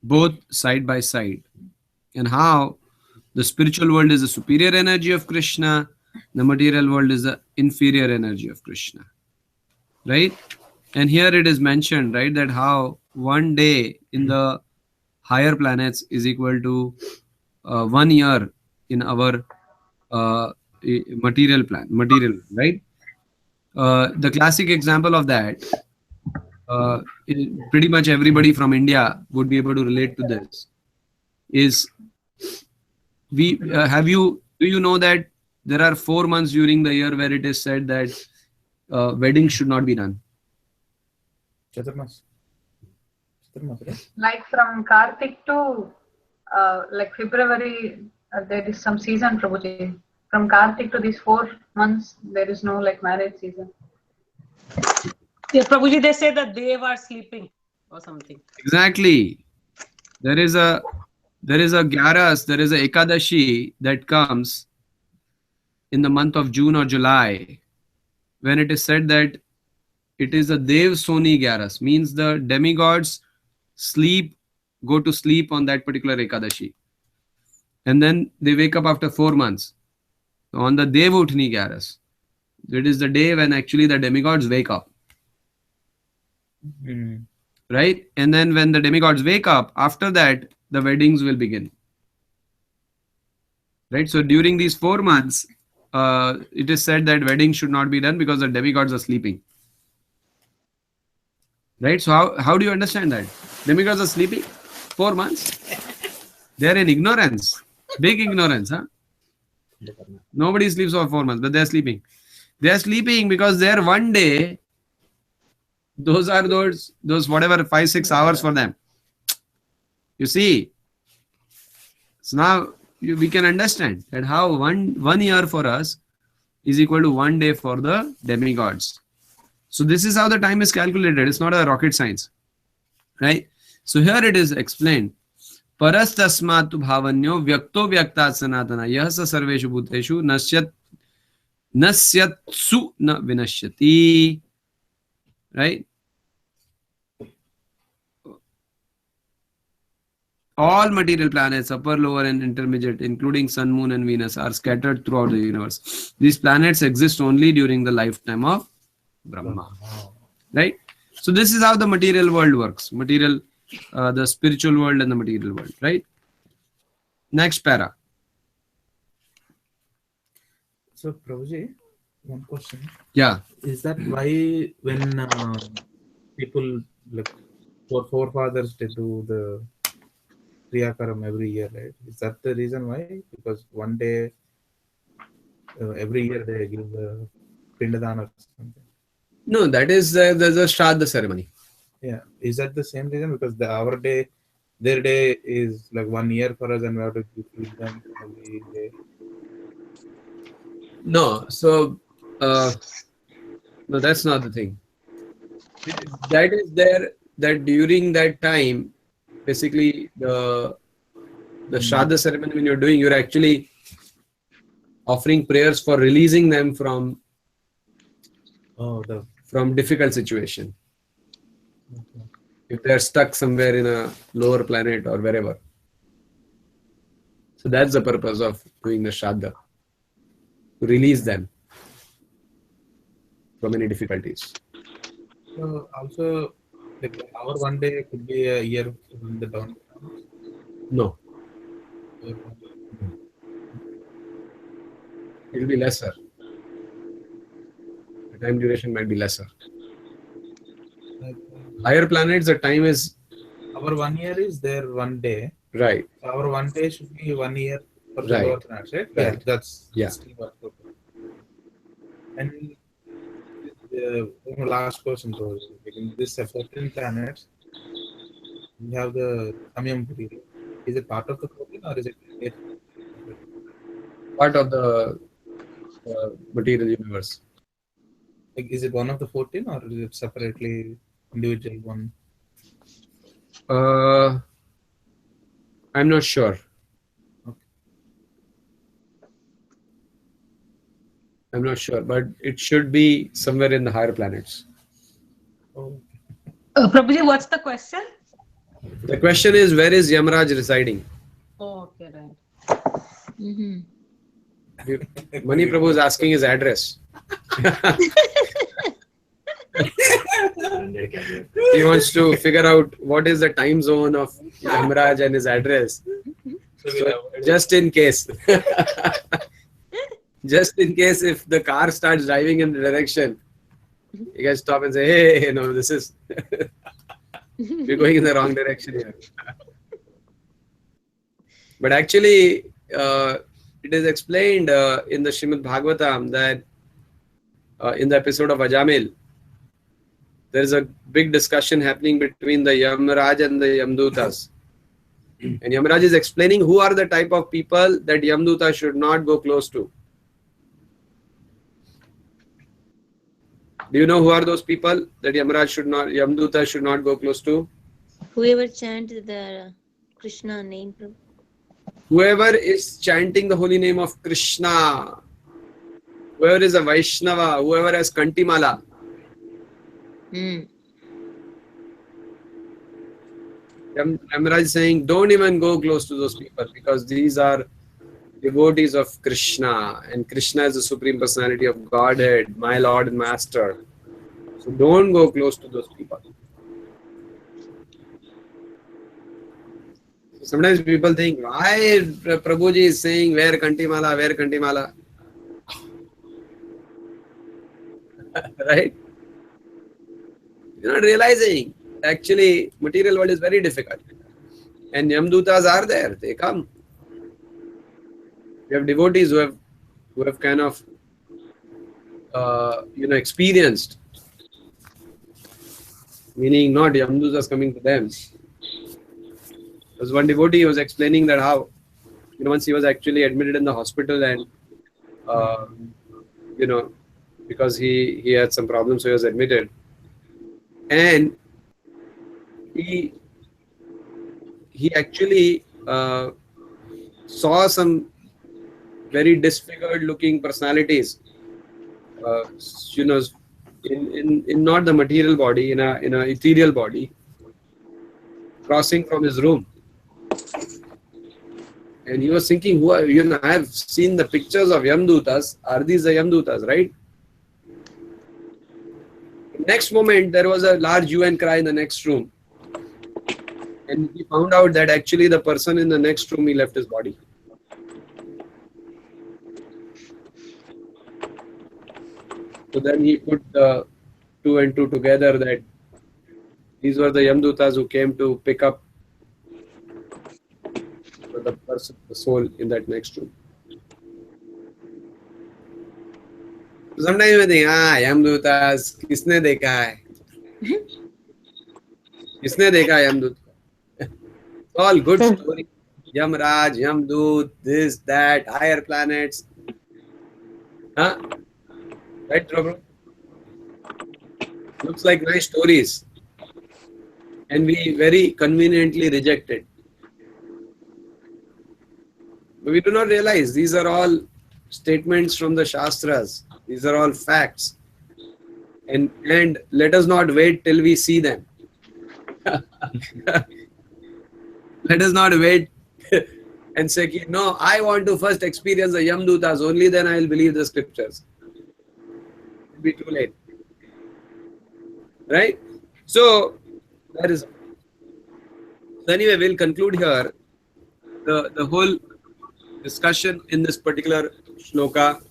Both side by side, and how the spiritual world is the superior energy of Krishna, the material world is the inferior energy of Krishna, right? And here it is mentioned, right, that how 1 day in the higher planets is equal to 1 year in our material, right? The classic example of that, pretty much everybody from India would be able to relate to this, is do you know that there are 4 months during the year where it is said that weddings should not be done? Chaturmas, right? Like from Kartik to like February, there is some season, Prabhuji. From Kartik to these 4 months, there is no like marriage season. Yeah, Prabhuji, they say that they were sleeping or something. Exactly. There is a Gyaras, there is a Ekadashi that comes in the month of June or July, when it is said that it is a Dev Soni Gyaras, means the demigods go to sleep on that particular Ekadashi. And then they wake up after 4 months. So on the Dev Uthni Gyaras, it is the day when actually the demigods wake up. Right? And then when the demigods wake up, after that, the weddings will begin. Right? So during these 4 months, it is said that weddings should not be done because the demigods are sleeping. Right? So how do you understand that? Demigods are sleeping 4 months. They are in ignorance. Big ignorance, huh? Nobody sleeps for 4 months, but they are sleeping. They are sleeping because their 1 day, those are those whatever 5-6 hours for them. You see, So now we can understand that how one year for us is equal to 1 day for the demigods. So this is how the time is calculated. It's not a rocket science, right? So here it is explained. Parastasmatu bhavanyo vyakto vyaktat sanatana yasa sarveshu bhuteshu nasyatsu na vinashyati. Right? All material planets, upper, lower, and intermediate, including Sun, Moon, and Venus, are scattered throughout the universe. These planets exist only during the lifetime of Brahma. Right? So this is how the material world works. Material, the spiritual world and the material world. Right? Next para. So, Prabhuji, one question. Yeah. Is that why when people, like forefathers, they do the Kriyakaram every year, right? Is that the reason why? Because one day, every year they give the Pindadana or something. No, that is the Shraddha ceremony. Yeah. Is that the same reason? Because our day, their day is like 1 year for us and we have to feed them every day. No, so no, that's not the thing. That is there that during that time, basically the Shraddha ceremony when you're doing, you're actually offering prayers for releasing them from from difficult situation. Okay. If they're stuck somewhere in a lower planet or wherever. So that's the purpose of doing the Shraddha. To release them from any difficulties. So also, like our 1 day could be a year in the down. No. It will be lesser. The time duration might be lesser. Higher planets, the time is... Our 1 year is their 1 day. Right. So our 1 day should be 1 year for the Right. lower planets, right? Right. Yeah, that's Yeah. still what. And last question, so in this 14 planets, we have the Samyam Puri. Is it part of the 14 or is it part of the material universe? like, is it one of the 14 or is it separately individual one? I'm not sure. I'm not sure, but it should be somewhere in the higher planets. Oh. Prabhuji, what's the question? The question is, where is Yamaraj residing? Oh, okay, right. Mani Prabhu is asking his address. He wants to figure out what is the time zone of Yamaraj and his address. So, just in case. Just in case if the car starts driving in the direction, you guys stop and say, hey, no, this is... we're going in the wrong direction here. But actually, it is explained in the Srimad Bhagavatam that in the episode of Ajamil, there is a big discussion happening between the Yamaraj and the Yamdutas. And Yamaraj is explaining who are the type of people that Yamduta should not go close to. Do you know who are those people that Yamduta should not go close to? Whoever chants the Krishna name. Whoever is chanting the holy name of Krishna, whoever is a Vaishnava, whoever has Kantimala. Yamaraj is saying, don't even go close to those people because these are devotees of Krishna, and Krishna is the Supreme Personality of Godhead, my Lord and Master. So don't go close to those people. So sometimes people think, why Prabhuji is saying, where Kantimala, where Kantimala? Right? You're not realizing, actually, material world is very difficult. And Yamdutas are there, they come. We have devotees who have kind of experienced, meaning not Yamdutas coming to them. There's one devotee who was explaining that how once he was actually admitted in the hospital, and because he had some problems, so he was admitted, and he actually saw some very disfigured looking personalities, in not the material body, in a ethereal body, crossing from his room. And he was thinking, who are, I have seen the pictures of Yamdutas. Are these the Yamdutas, right? Next moment, there was a large hue and cry in the next room. And he found out that actually the person in the next room, he left his body. So then he put the 2 and 2 together, that these were the Yamdutas who came to pick up the person, the soul in that next room. Sometimes we think, Yamdutas, किसने देखा है? किसने देखा Yamdut? All good story. Yamraj, Yamdut, this, that, higher planets. Huh? Right, bro? Looks like nice stories. And we very conveniently reject it. But we do not realize these are all statements from the Shastras. These are all facts. And let us not wait till we see them. Let us not wait and say, no, I want to first experience the Yamdutas, only then I will believe the scriptures. It will be too late. Right? So, that is. So anyway, we'll conclude here. The whole discussion in this particular shloka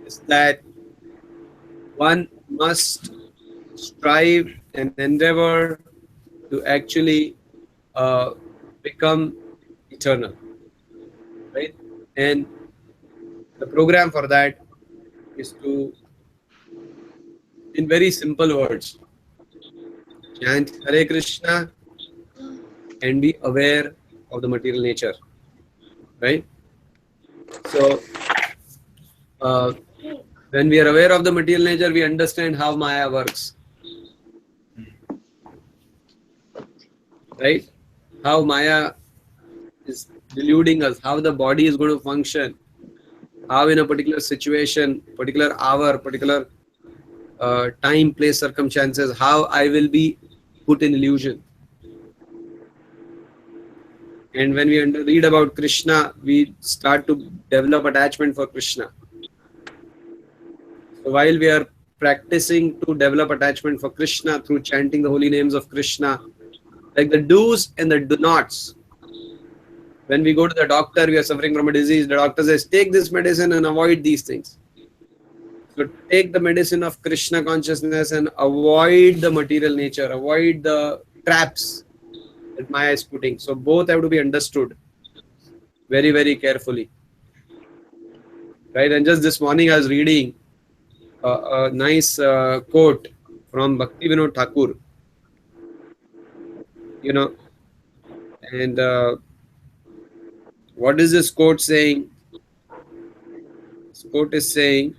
is that one must strive and endeavor to actually become eternal, right? And the program for that is to, in very simple words, chant Hare Krishna and be aware of the material nature, right? So, when we are aware of the material nature, we understand how Maya works, right? How Maya is deluding us, how the body is going to function, how in a particular situation, particular hour, particular time, place, circumstances, how I will be put in illusion. And when we read about Krishna, we start to develop attachment for Krishna. So while we are practicing to develop attachment for Krishna through chanting the holy names of Krishna, like the do's and the do nots. When we go to the doctor, we are suffering from a disease, the doctor says, take this medicine and avoid these things. So take the medicine of Krishna consciousness and avoid the material nature, avoid the traps that Maya is putting. So both have to be understood very, very carefully. Right? And just this morning I was reading a nice quote from Bhaktivinoda Thakur. And what is this quote saying? This quote is saying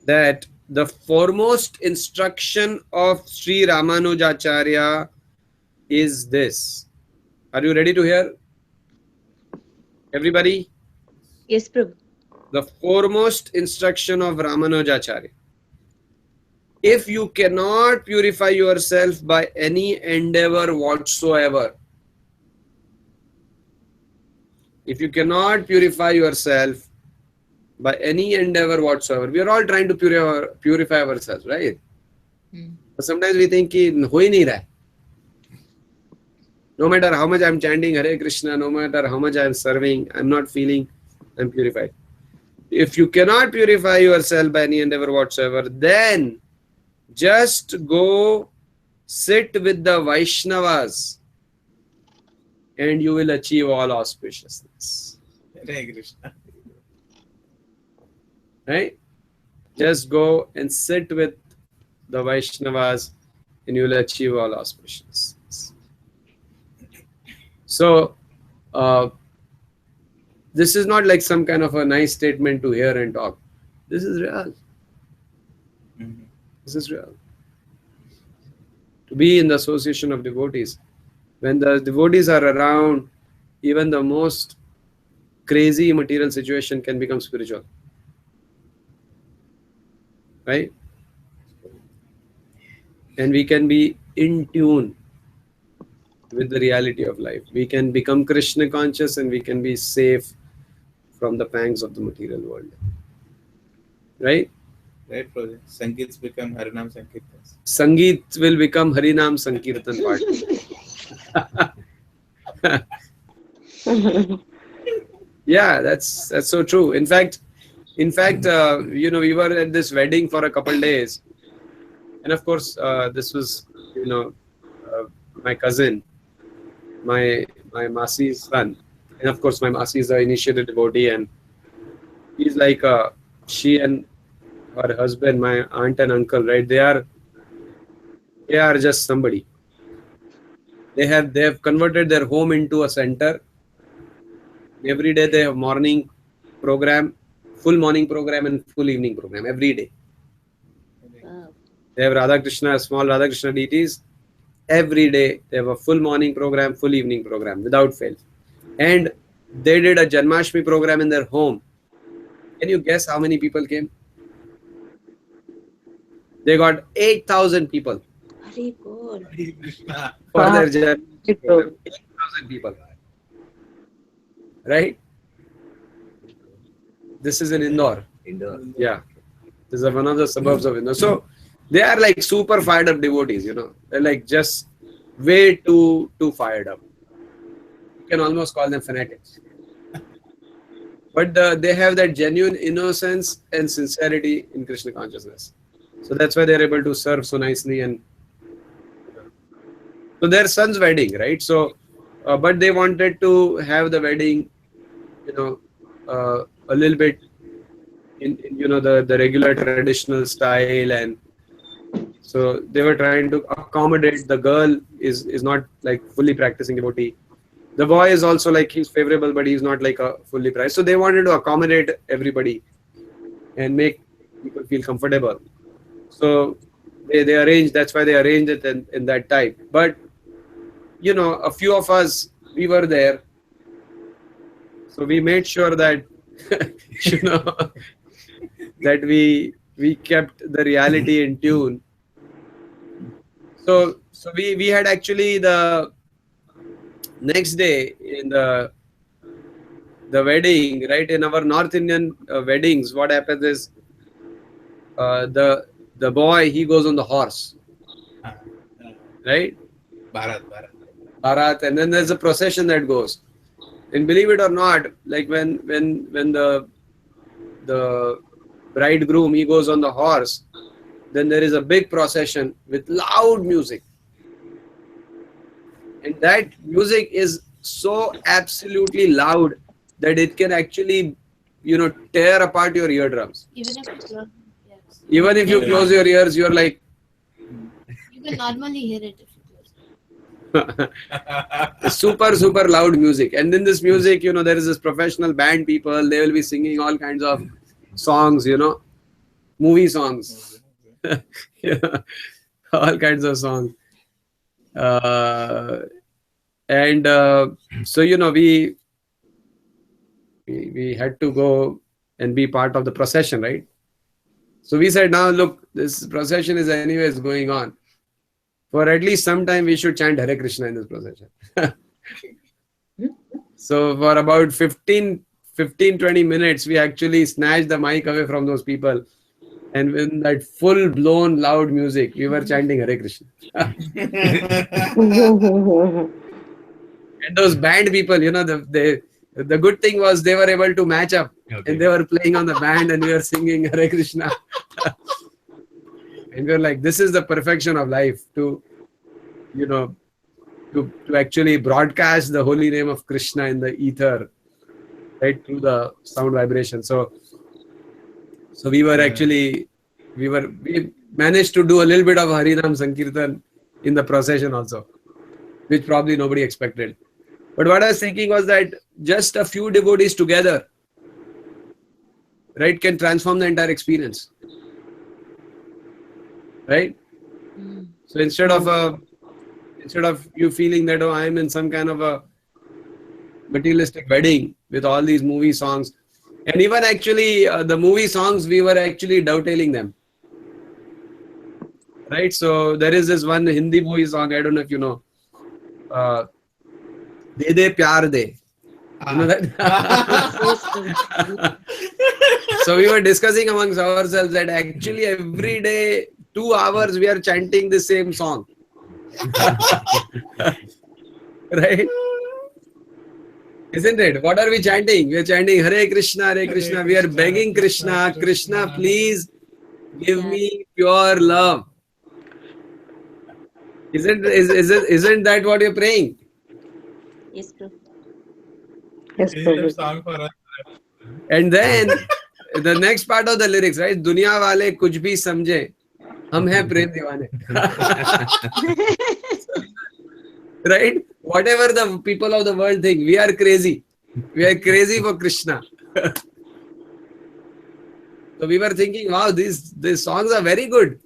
that the foremost instruction of Sri Ramanujacharya is this. Are you ready to hear? Everybody? Yes, Prabhu. The foremost instruction of Ramanujacharya. If you cannot purify yourself by any endeavor whatsoever, if you cannot purify yourself by any endeavor whatsoever, we are all trying to purify ourselves, right? But sometimes we think, ho hi nahi raha. No matter how much I am chanting Hare Krishna, no matter how much I am serving, I am not feeling I am purified. If you cannot purify yourself by any endeavor whatsoever, then just go sit with the Vaishnavas and you will achieve all auspiciousness. Hare Krishna. Right? Just go and sit with the Vaishnavas and you will achieve all auspiciousness. So this is not like some kind of a nice statement to hear and talk. This is real. This is real. To be in the association of devotees. When the devotees are around, even the most crazy material situation can become spiritual. Right? And we can be in tune with the reality of life. We can become Krishna conscious and we can be safe from the pangs of the material world. Right? Right, Prabhuji. Sangeets become Harinam Sankirtans. Sangeet will become Harinam Sankirtan part. Yeah, that's so true. In fact, we were at this wedding for a couple days, and of course, this was my cousin, my Masi's son, and of course, my Masi is the initiated devotee, and he's like she and her husband, my aunt and uncle, right? They are just somebody. They have converted their home into a center. Every day they have morning program, full morning program and full evening program every day. They have Radha Krishna, small Radha Krishna deities. Every day they have a full morning program, full evening program without fail. And they did a Janmashtami program in their home. Can you guess how many people came? They got 8,000 people. Very good. For their Janmashtami program. 8,000 people. Right? This is in Indore. Yeah. This is one of the suburbs of Indore. So they are like super fired up devotees, They're like just way too fired up. You can almost call them fanatics. But they have that genuine innocence and sincerity in Krishna consciousness. So that's why they're able to serve so nicely. And so their son's wedding, right? So, but they wanted to have the wedding, a little bit in the regular traditional style, and so they were trying to accommodate. The girl is not like fully practicing devotee. The boy is also like he's favorable, but he's not like a fully practiced. So they wanted to accommodate everybody and make people feel comfortable. So they arranged. That's why they arranged it in that type. But a few of us, we were there. So we made sure that that we kept the reality in tune. So we had actually the next day in the wedding, right? In our North Indian weddings, what happens is the boy, he goes on the horse, right? Bharat, and then there's a procession that goes. And believe it or not, like when the bridegroom, he goes on the horse, then there is a big procession with loud music. And that music is so absolutely loud that it can actually, tear apart your eardrums. Even if you close your ears, you're like... You can normally hear it if you super loud music. And in this music, there is this professional band people. They will be singing all kinds of songs, movie songs. All kinds of songs. So we had to go and be part of the procession, right? So we said, now look, this procession is anyways going on. For at least some time, we should chant Hare Krishna in this procession. So for about 15-20 minutes, we actually snatched the mic away from those people. And with that full-blown loud music, we were chanting Hare Krishna. And those band people, the good thing was they were able to match up. Okay. And they were playing on the band and we were singing Hare Krishna. And we were like, this is the perfection of life, to actually broadcast the holy name of Krishna in the ether, right, through the sound vibration. So we were actually, we managed to do a little bit of Harinam Sankirtan in the procession also, which probably nobody expected. But what I was thinking was that just a few devotees together, right, can transform the entire experience. Right? So instead of you feeling that, oh, I'm in some kind of a materialistic wedding with all these movie songs, and even actually the movie songs, we were actually dovetailing them. Right? So there is this one Hindi movie song, I don't know if you know, De De Pyar De. You know that? So we were discussing amongst ourselves that actually every day, 2 hours, we are chanting the same song. Right? Isn't it? What are we chanting? We are chanting Hare Krishna, Hare Krishna. We are begging Krishna, Krishna, please give me pure love. Isn't that what you're praying? Yes, Prabhu. Yes, Song for us. And then the next part of the lyrics, right? Dunya wale kuch bhi samjhe, hum hai prem diwane. Right? Whatever the people of the world think, we are crazy. We are crazy for Krishna. So we were thinking, wow, these songs are very good.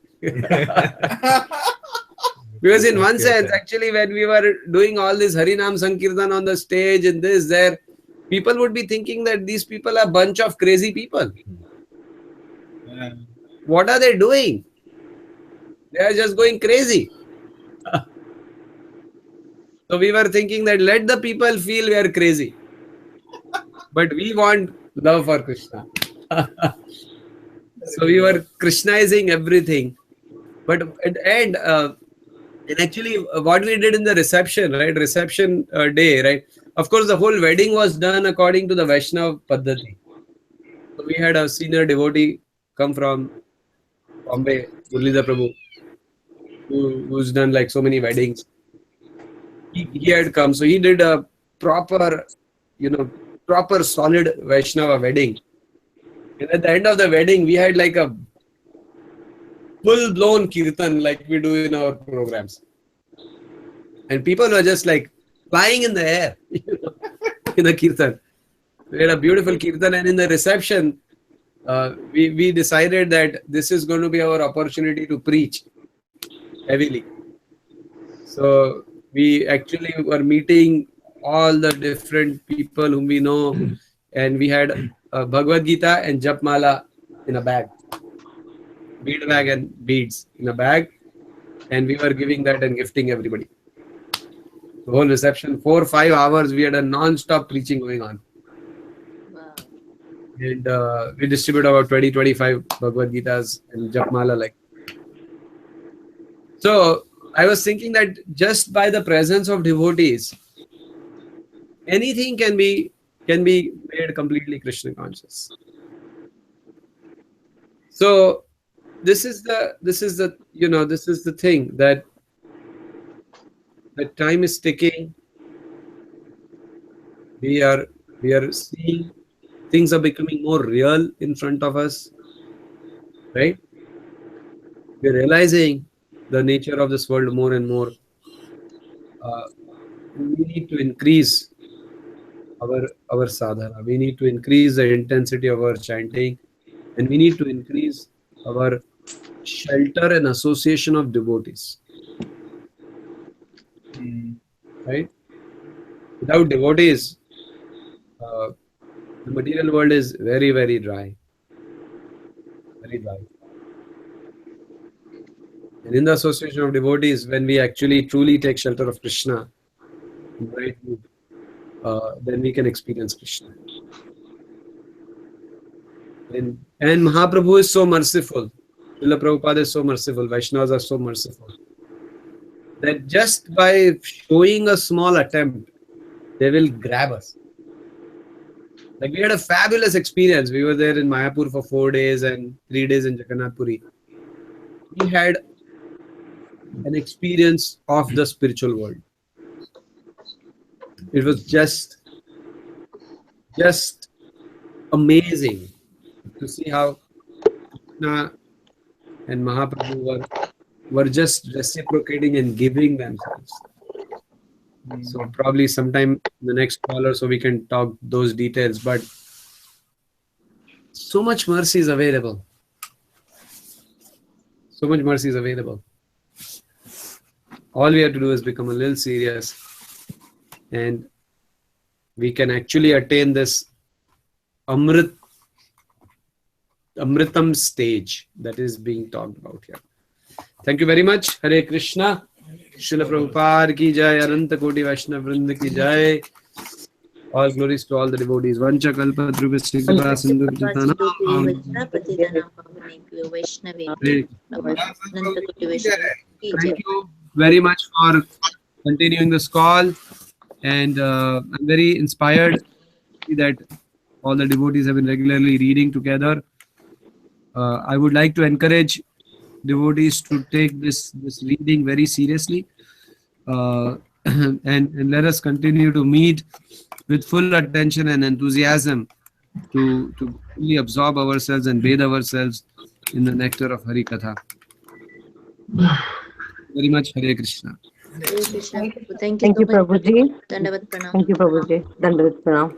Because in one sense, actually, when we were doing all this Harinam Sankirtan on the stage and this, there, people would be thinking that these people are a bunch of crazy people. What are they doing? They are just going crazy. So we were thinking that let the people feel we are crazy. But we want love for Krishna. So we were Krishnizing everything. But at the end, and actually what we did in the reception, right? Reception day, right? Of course, the whole wedding was done according to the Vaishnav Paddhati. So we had a senior devotee come from Bombay, Muralidhar Prabhu, who's done like so many weddings. He had come, so he did a proper solid Vaishnava wedding. And at the end of the wedding, we had like a full-blown kirtan like we do in our programs. And people were just like flying in the air in the kirtan. We had a beautiful kirtan, and in the reception, we decided that this is going to be our opportunity to preach heavily. So we actually were meeting all the different people whom we know, and we had Bhagavad Gita and Japmala in a bag, bead bag and beads in a bag, and we were giving that and gifting everybody. The whole reception, 4 or 5 hours, we had a non-stop preaching going on. Wow. And we distributed about 20-25 Bhagavad Gitas and Japmala like. So I was thinking that just by the presence of devotees, anything can be made completely Krishna conscious. So this is the thing that time is ticking. We are seeing things are becoming more real in front of us, right? We're realizing the nature of this world more and more. We need to increase our sadhana. We need to increase the intensity of our chanting, and we need to increase our shelter and association of devotees. Right? Without devotees, the material world is very, very dry. Very dry. And in the association of devotees, when we actually truly take shelter of Krishna, right, then we can experience Krishna. And Mahaprabhu is so merciful. Srila Prabhupada is so merciful. Vaishnavas are so merciful. That just by showing a small attempt, they will grab us. Like we had a fabulous experience. We were there in Mayapur for 4 days and 3 days in Jagannath Puri. We had an experience of the spiritual world. It was just amazing to see how Krishna and Mahaprabhu were just reciprocating and giving themselves. So probably sometime the next call or so we can talk those details. But so much mercy is available. So much mercy is available. All we have to do is become a little serious, and we can actually attain this Amritam stage that is being talked about here. Thank you very much. Hare Krishna. Srila Prabhupada ki jai. Ananta Koti Vaishnava Vrinda ki jai. All glories to all the devotees. Vancha kalpa drupasya kripa sindhu jitana. Thank you very much for continuing this call, and I'm very inspired that all the devotees have been regularly reading together. I would like to encourage devotees to take this reading very seriously, and let us continue to meet with full attention and enthusiasm to fully absorb ourselves and bathe ourselves in the nectar of Hari Katha. Very much. Hare Krishna. Hare Krishna. Thank you Thank so you, much. Prabhuji. Dandavat pranam. Thank you, Prabhuji. Dandavat pranam.